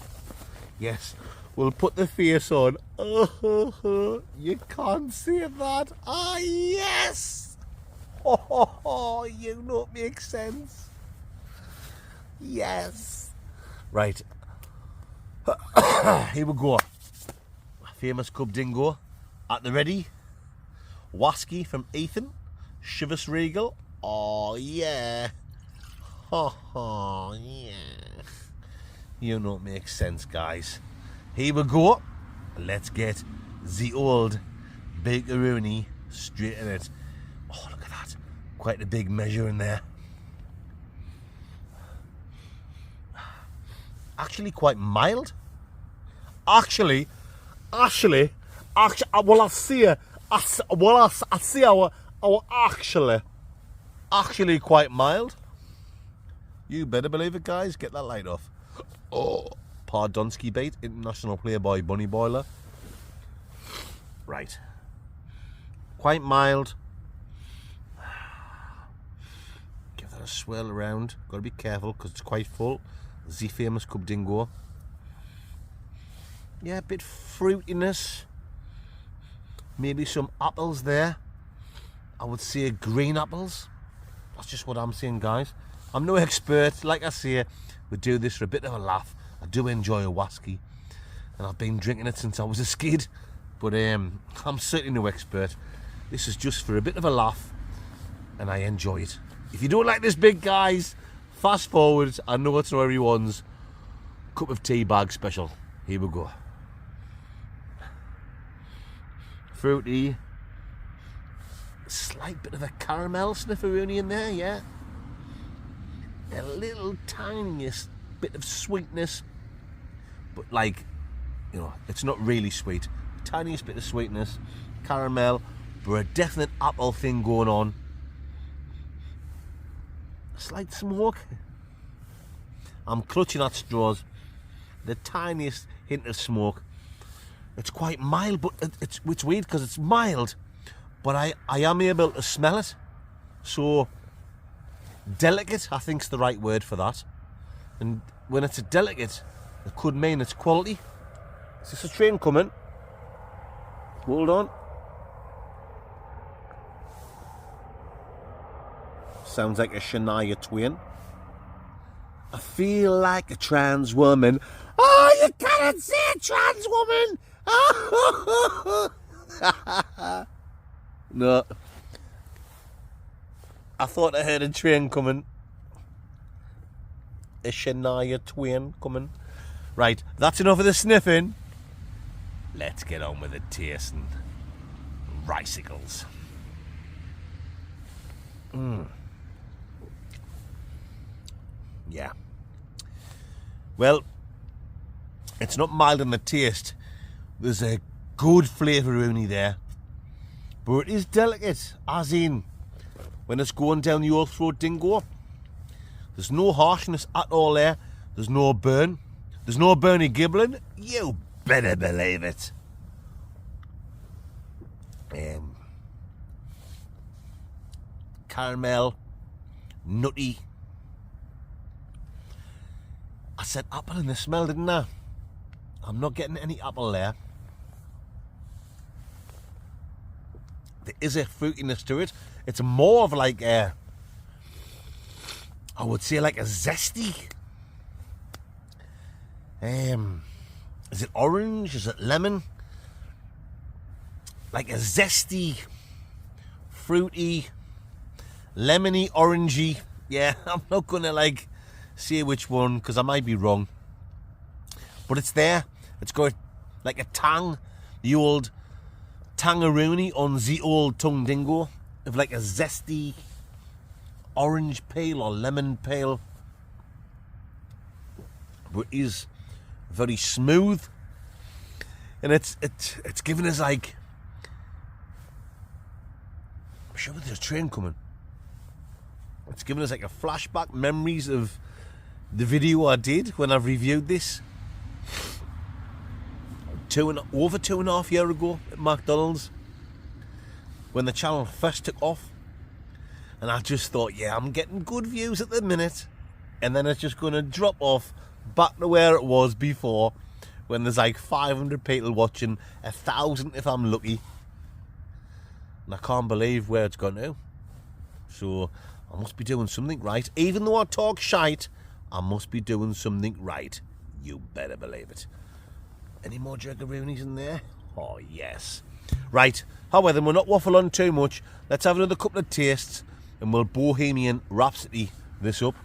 Speaker 1: Yes, we'll put the face on. You can't say that. Ah, yes. You know it makes sense. Yes. Right. Here we go. Famous Cub Dingo at the ready. Wasky from Ethan. Chivas Regal. Oh, yeah. Oh, yeah. You know it makes sense, guys. Here we go. Let's get the old bakeroonie straight in it. Oh, look at that. Quite a big measure in there. Actually quite mild. Actually, well, I see our actually quite mild. You better believe it, guys. Get that light off. Oh, Pardonsky bait, International Playboy Bunny Boiler. Right. Quite mild. Give that a swirl around. Got to be careful because it's quite full. The famous Cub Dingo. Yeah, a bit fruitiness. Maybe some apples there. I would say green apples. That's just what I'm saying, guys. I'm no expert. Like I say, we do this for a bit of a laugh. I do enjoy a wasky, and I've been drinking it since I was a kid. But I'm certainly no expert. This is just for a bit of a laugh, and I enjoy it. If you don't like this big, guys, fast forward. I know it's not everyone's cup of tea bag special. Here we go. Fruity. Slight bit of a caramel snifferoonie in there, yeah. A little tiniest bit of sweetness. But like, you know, it's not really sweet. Tiniest bit of sweetness. Caramel. But a definite apple thing going on. Slight smoke. I'm clutching at straws. The tiniest hint of smoke. It's quite mild, but it's weird because it's mild, but I am able to smell it. So delicate, I think, is the right word for that. And when it's a delicate, it could mean it's quality. Is this a train coming? Hold on. Sounds like a Shania Twain. I feel like a trans woman. Oh, you cannot say trans woman! No. I thought I heard a train coming. A Shania Twain coming. Right, that's enough of the sniffing. Let's get on with the tasting. Ricicles. Yeah. Well, it's not mild in the taste. There's a good flavouroonie there. But it is delicate, as in when it's going down the old throat dingo. There's no harshness at all there. There's no burn. There's no burny gibbling. You better believe it. Caramel, nutty. I said apple in the smell, didn't I? I'm not getting any apple there. There is a fruitiness to it. It's more of like a, I would say like a zesty. Is it orange? Is it lemon? Like a zesty, fruity, lemony, orangey. Yeah, I'm not gonna like say which one because I might be wrong. But it's there. It's got like a tang, the old tangaroony on the old tongue dingo, of like a zesty orange pale or lemon pale. But it is very smooth, and it's giving us like I'm sure there's a train coming. It's given us like a flashback memories of the video I did when I reviewed this over 2.5 years ago at McDonald's when the channel first took off, and I just thought, yeah, I'm getting good views at the minute, and then it's just going to drop off back to where it was before, when there's like 500 people watching, 1,000 if I'm lucky, and I can't believe where it's gone to. So I must be doing something right. Even though I talk shite, I must be doing something right. You better believe it. Any more jaggeroonies in there? Oh, yes. Right, however, we're not waffle on too much. Let's have another couple of tastes, and we'll Bohemian Rhapsody this up.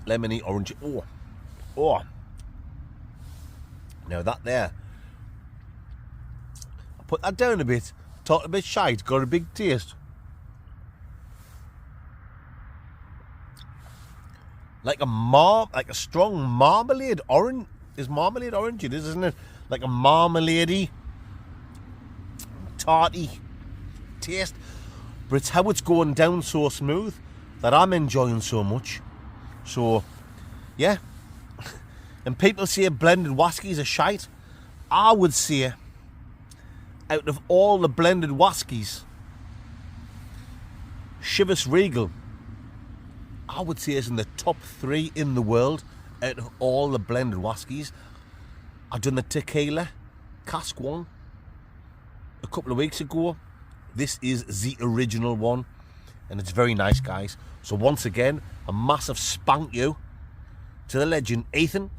Speaker 1: Lemony orange. Oh. Now that there. I put that down a bit. Talked a bit shite. Got a big taste. Like a strong marmalade orange. Is marmalade orange? It is, isn't it? Like a marmalade-y, tarty taste. But it's how it's going down so smooth that I'm enjoying so much. So, yeah. And people say blended whiskies are shite. I would say, out of all the blended whiskies, Chivas Regal, I would say is in the top 3 in the world out of all the blended whiskies. I've done the tequila cask one a couple of weeks ago. This is the original one, and it's very nice, guys. So once again, a massive spank you to the legend Ethan.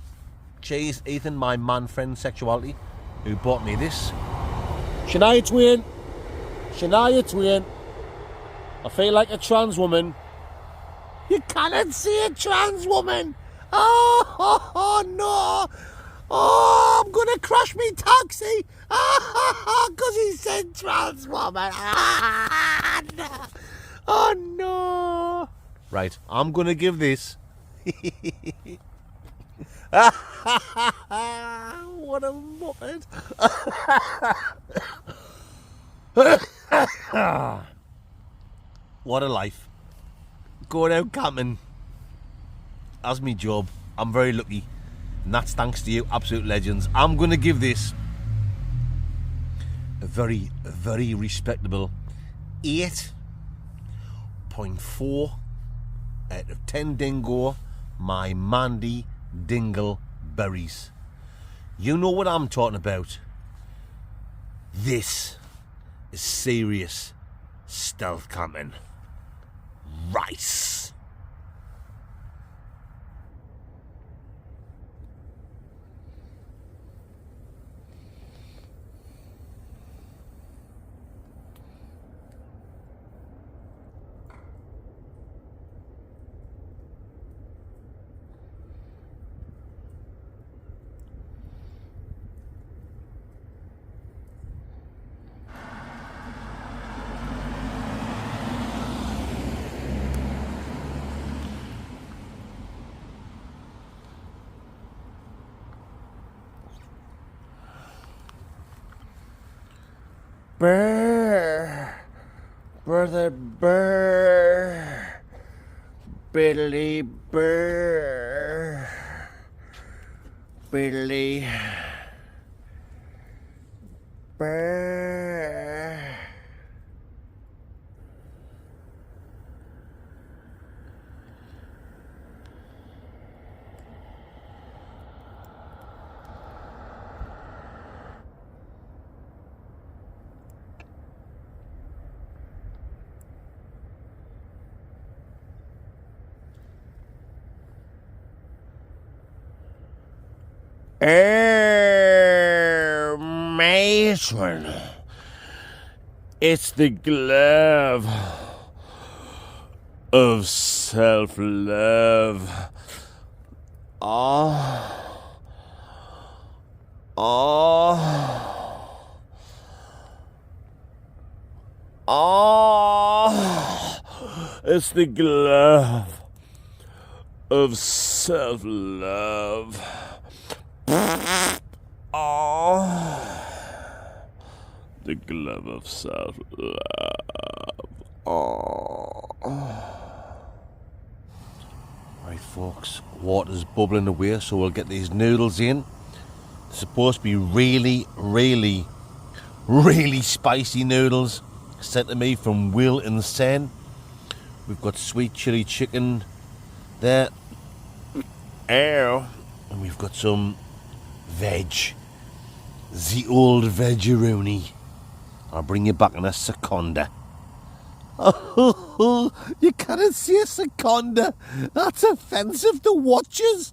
Speaker 1: Cheers, Ethan, my man friend Sexuality, who bought me this. Shania Twain. I feel like a trans woman. You cannot see a trans woman. Oh no. Oh, I'm going to crash me taxi. Because he said trans woman. No. Oh no. Right, I'm going to give this. What a muppet. What a life. Going out camping as me job. I'm very lucky, and that's thanks to you, absolute legends. I'm going to give this a very, very respectable 8.4 out of 10 dingo, my Mandy Dingle berries. You know what I'm talking about. This is serious stealth camping. Rice. Brr, brother brr, Billy brr, Billy brr. Matron, it's the glove of self-love. It's the glove of self-love.
Speaker 2: the glove of self-love. Oh.
Speaker 1: Right, folks, water's bubbling away, so we'll get these noodles in. They're supposed to be really, really, really spicy noodles sent to me from Will and Sen. We've got sweet chili chicken there.
Speaker 2: Ew.
Speaker 1: And we've got some veg. The old veggeroni. I'll bring you back in a seconda. Oh, you can't see a seconda. That's offensive to watchers.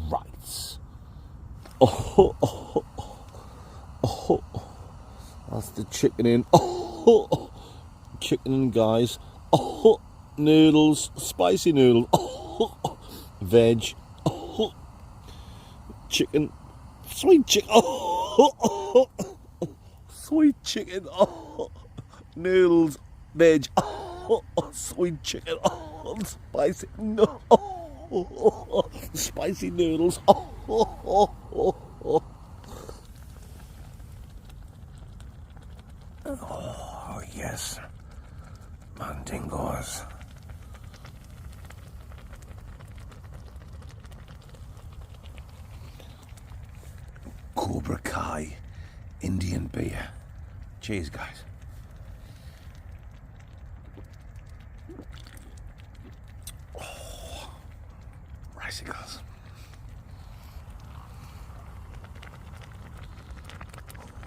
Speaker 1: Right. Oh, that's the chicken in. Oh, chicken in, guys. Oh, noodles, spicy noodles. Oh, veg. Oh, chicken, sweet chicken. Oh, sweet chicken. Oh, noodles, veg. Oh, sweet chicken. Oh, spicy. No. Oh, spicy noodles. Oh, yes. Mandingos. Cobra Kai Indian beer. Cheers, guys. Icicles.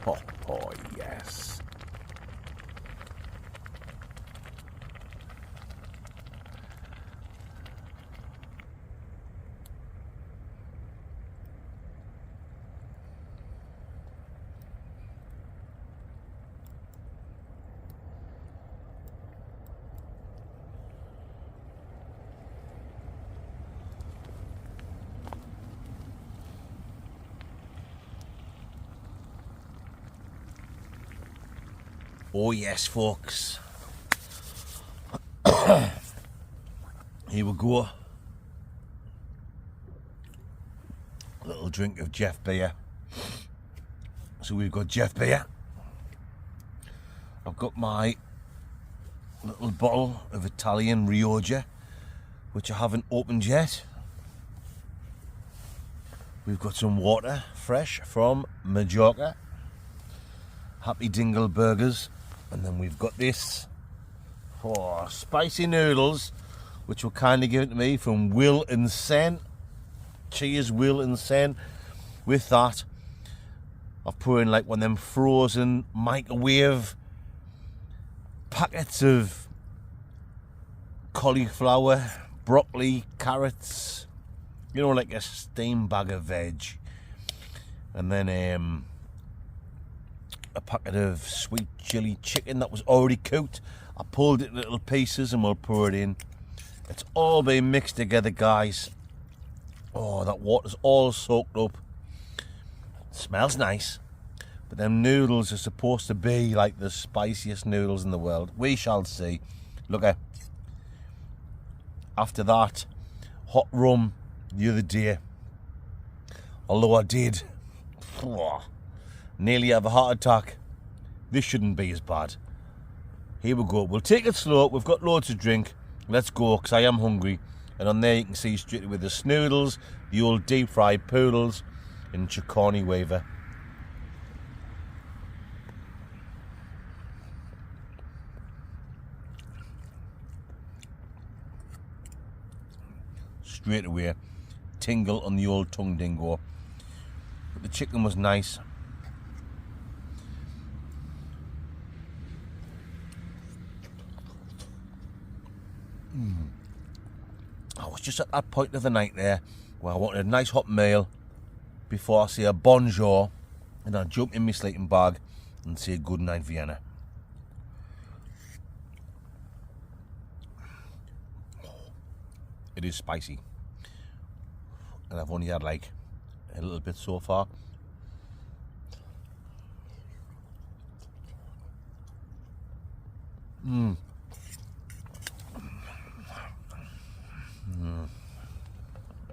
Speaker 1: Oh, yes. Oh yes, folks. Here we go. A little drink of Jeff beer. So we've got Jeff beer. I've got my little bottle of Italian Rioja, which I haven't opened yet. We've got some water, fresh from Majorca. Happy Dingle burgers. And then we've got this for spicy noodles, which were kindly given to me from Will and Sen. Cheers, Will and Sen. With that, I've put in like one of them frozen microwave packets of cauliflower, broccoli, carrots, you know, like a steam bag of veg. And then a packet of sweet chili chicken that was already cooked. I pulled it in little pieces and we'll pour it in. It's all been mixed together, guys. Oh, that water's all soaked up. It smells nice. But them noodles are supposed to be like the spiciest noodles in the world. We shall see. Look at. After that, hot rum the other day. Although I did nearly have a heart attack. This shouldn't be as bad. Here we go. We'll take it slow. We've got loads to drink. Let's go, because I am hungry. And on there you can see straight with the snoodles, the old deep fried poodles, and Chicani waver. Straight away, tingle on the old tongue dingo. But the chicken was nice. I was just at that point of the night there where I wanted a nice hot meal before I say a bonjour and I jump in my sleeping bag and say good night, Vienna. it is spicy. And I've only had like a little bit so far.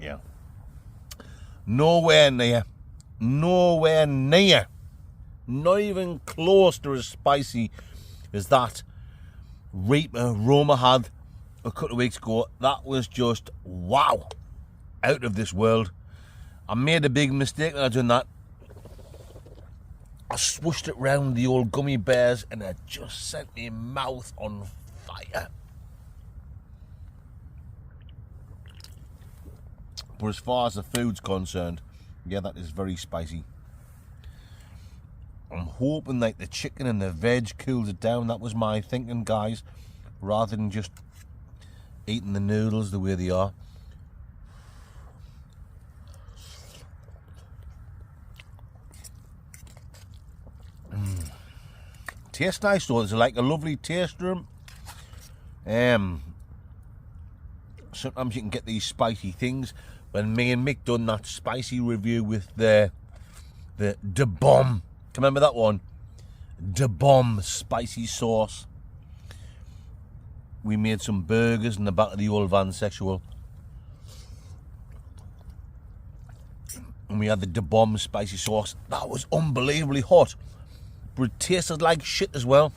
Speaker 1: Yeah. Nowhere near, not even close to as spicy as that Reaper Roma had a couple of weeks ago. That was just wow, out of this world. I made a big mistake when I done that. I swooshed it round the old gummy bears and it just set my mouth on fire. But as far as the food's concerned, yeah, that is very spicy. I'm hoping like the chicken and the veg cools it down. That was my thinking, guys, rather than just eating the noodles the way they are. Tastes nice though. There's like a lovely taste to them. Sometimes you can get these spicy things. When me and Mick done that spicy review with the Da Bomb, remember that one? Da Bomb spicy sauce. We made some burgers in the back of the old van sexual, and we had the Da Bomb spicy sauce. That was unbelievably hot, but it tasted like shit as well.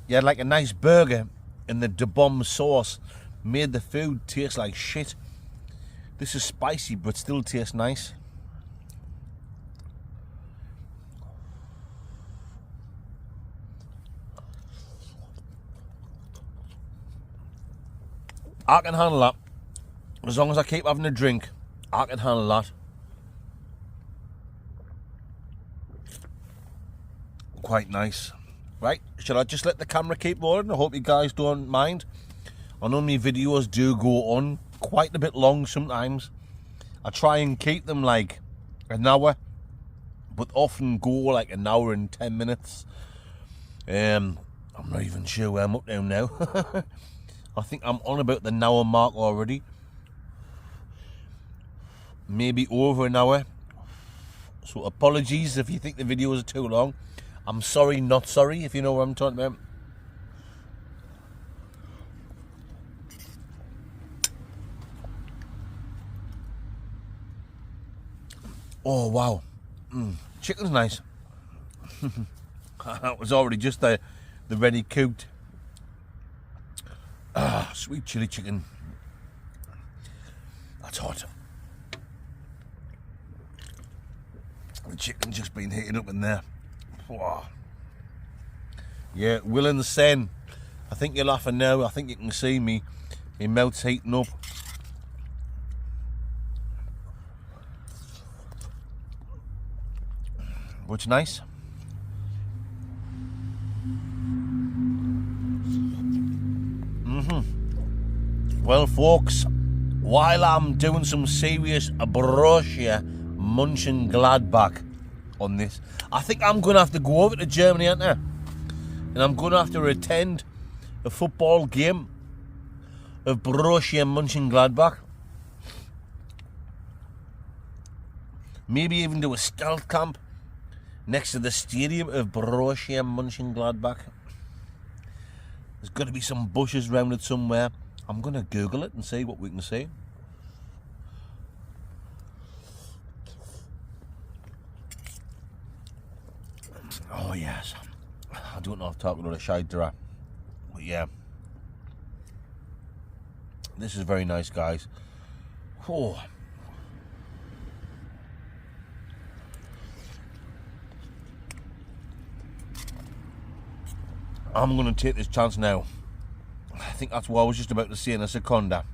Speaker 1: You had like a nice burger, and the Da Bomb sauce made the food taste like shit. This is spicy, but still tastes nice. I can handle that. As long as I keep having a drink, I can handle that. Quite nice. Right, shall I just let the camera keep rolling? I hope you guys don't mind. I know my videos do go on quite a bit long sometimes. I try and keep them like an hour, but often go like an hour and 10 minutes. I'm not even sure where I'm up to now. I think I'm on about the hour mark already. Maybe over an hour. So apologies if you think the videos are too long. I'm sorry, not sorry, if you know what I'm talking about. Oh wow, chicken's nice. That was already just the ready cooked. Sweet chili chicken. That's hot. The chicken's just been heated up in there. Wow. Yeah, Will and Sen. I think you're laughing now. I think you can see me. My mouth's heating up. Which nice. Well, folks, while I'm doing some serious Borussia Mönchengladbach on this, I think I'm going to have to go over to Germany, aren't I? And I'm going to have to attend a football game of Borussia Mönchengladbach. Maybe even do a stealth camp next to the stadium of Borussia Mönchengladbach. There's got to be some bushes around it somewhere. I'm going to Google it and see what we can see. Oh yes. I don't know if I'm talking about a shite there, but yeah. This is very nice, guys. Oh. I'm going to take this chance now. I think that's what I was just about to say in a seconda.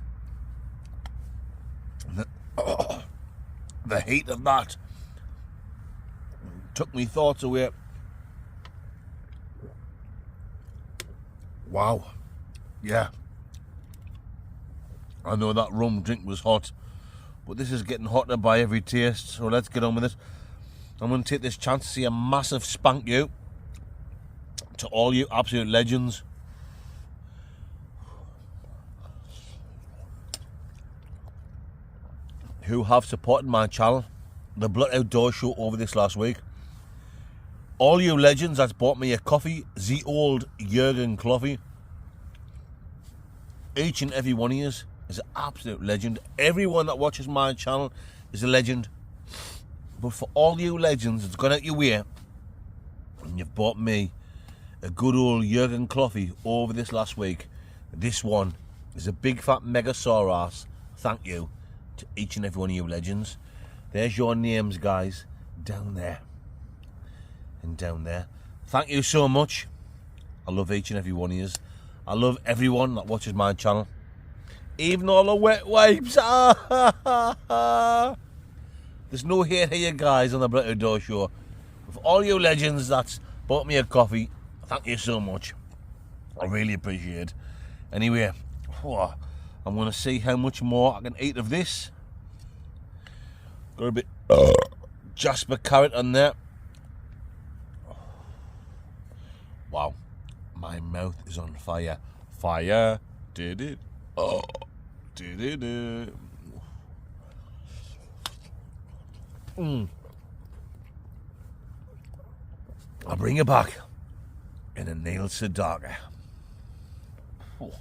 Speaker 1: The heat of that took me thoughts away. Wow. Yeah. I know that rum drink was hot, but this is getting hotter by every taste, so let's get on with it. I'm going to take this chance to say a massive spank you to all you absolute legends. who have supported my channel, the Blood Outdoor Show, over this last week. All you legends that's bought me a coffee, the old Jurgen coffee. Each and every one of you is an absolute legend. Everyone that watches my channel is a legend. But for all you legends that's gone out your way and you've bought me a good old Jurgen coffee over this last week, this one is a big fat megasaurus. Thank you to each and every one of you legends. There's your names, guys, down there and down there. Thank you so much. I love each and every one of you. I love everyone that watches my channel, even all the wet wipes. There's no hate here, guys, on the Blood Outdoor Show. For all you legends that's bought me a coffee, thank you so much. I really appreciate it. Anyway, I'm going to see how much more I can eat of this. Got a bit Jasper carrot on there. Wow, my mouth is on fire. Fire, did it? Oh, did it? I'll bring you back in a nail Sadaga. Oh.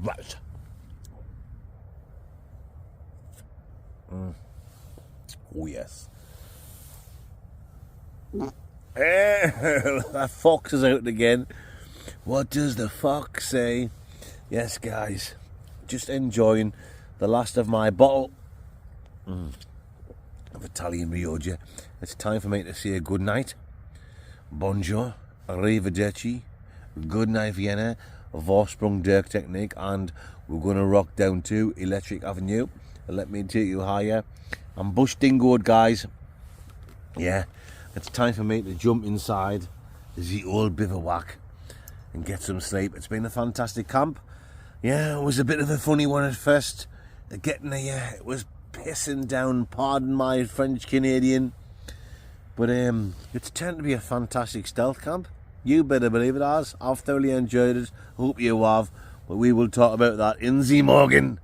Speaker 1: Right. Oh yes. That fox is out again. What does the fox say? Yes, guys, just enjoying the last of my bottle of Italian Rioja. It's time for me to say good night. Bonjour, arrivederci, good night Vienna, Vorsprung Dirk technique, and we're going to rock down to Electric Avenue and let me take you higher. I'm bush dingoed, guys. Yeah, it's time for me to jump inside the old bivouac and get some sleep. It's been a fantastic camp. Yeah, it was a bit of a funny one at first. Getting here, it was pissing down, pardon my French Canadian, but it's turned to be a fantastic stealth camp. You better believe it has. I've thoroughly enjoyed it. Hope you have. But we will talk about that in the morgen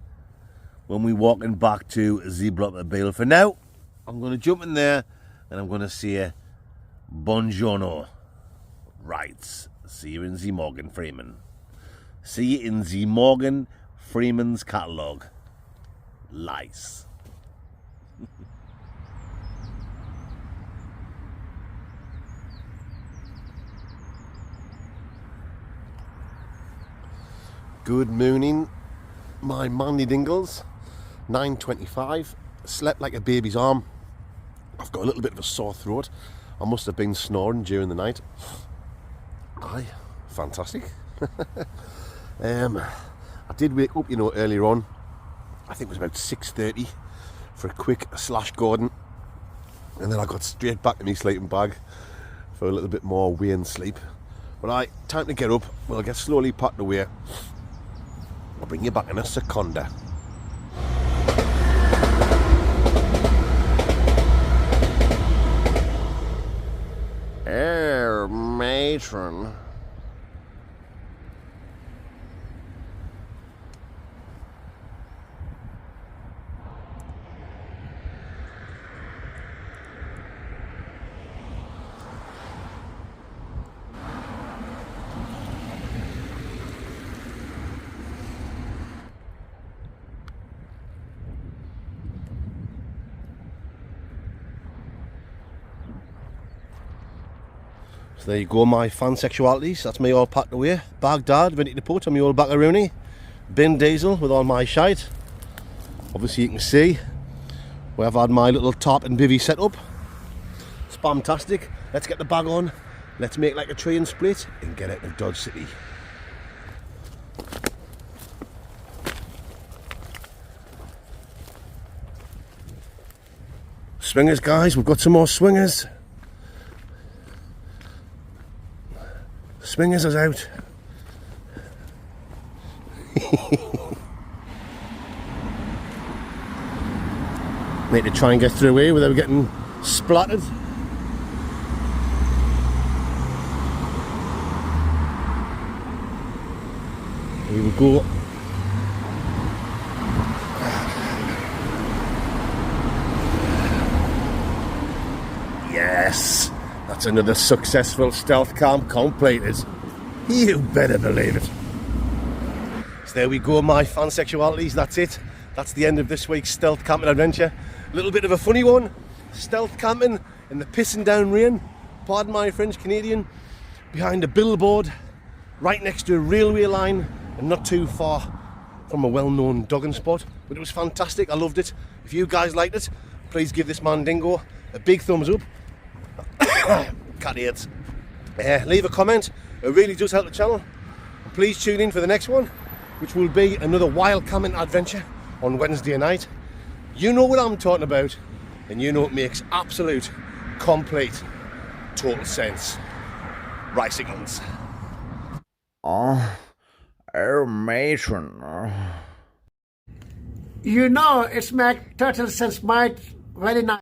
Speaker 1: when we're walking back to the Blotterbill. For now, I'm going to jump in there and I'm going to say buongiorno. Right. See you in the Morgan Freeman. See you in the Morgan Freeman's catalogue. Lice. Good morning, my manly dingles. 9:25. Slept like a baby's arm. I've got a little bit of a sore throat. I must have been snoring during the night. Aye, fantastic. I did wake up, earlier on. I think it was about 6:30 for a quick Gordon, and then I got straight back to my sleeping bag for a little bit more wee and sleep. But time to get up. Well, I'll get slowly packed away. I'll bring you back in a seconda. Matron. So there you go, my fan sexualities. That's me all packed away. Baghdad, ready to put on my old Baccaroony. Bin diesel with all my shite. Obviously you can see where I've had my little tarp and bivvy set up. It's fantastic. Let's get the bag on. Let's make like a train split and get out of Dodge City. Swingers, guys, we've got some more swingers. Swingers is out. Need to try and get through here without getting splattered. Here we go. Yes, that's another successful stealth cam completed. You better believe it. So there we go, my fan sexualities, that's it. That's the end of this week's stealth camping adventure. A little bit of a funny one. Stealth camping in the pissing down rain, pardon my French Canadian, behind a billboard, right next to a railway line and not too far from a well-known dogging spot. But it was fantastic, I loved it. If you guys liked it, please give this Mandingo a big thumbs up. Cat ears. Leave a comment, it really does help the channel. And please tune in for the next one, which will be another wild camping adventure on Wednesday night. You know what I'm talking about, and you know it makes absolute, complete, total sense. Rice-a-guns.
Speaker 2: Oh, matron.
Speaker 3: You know, it's make total sense, mate. Very nice.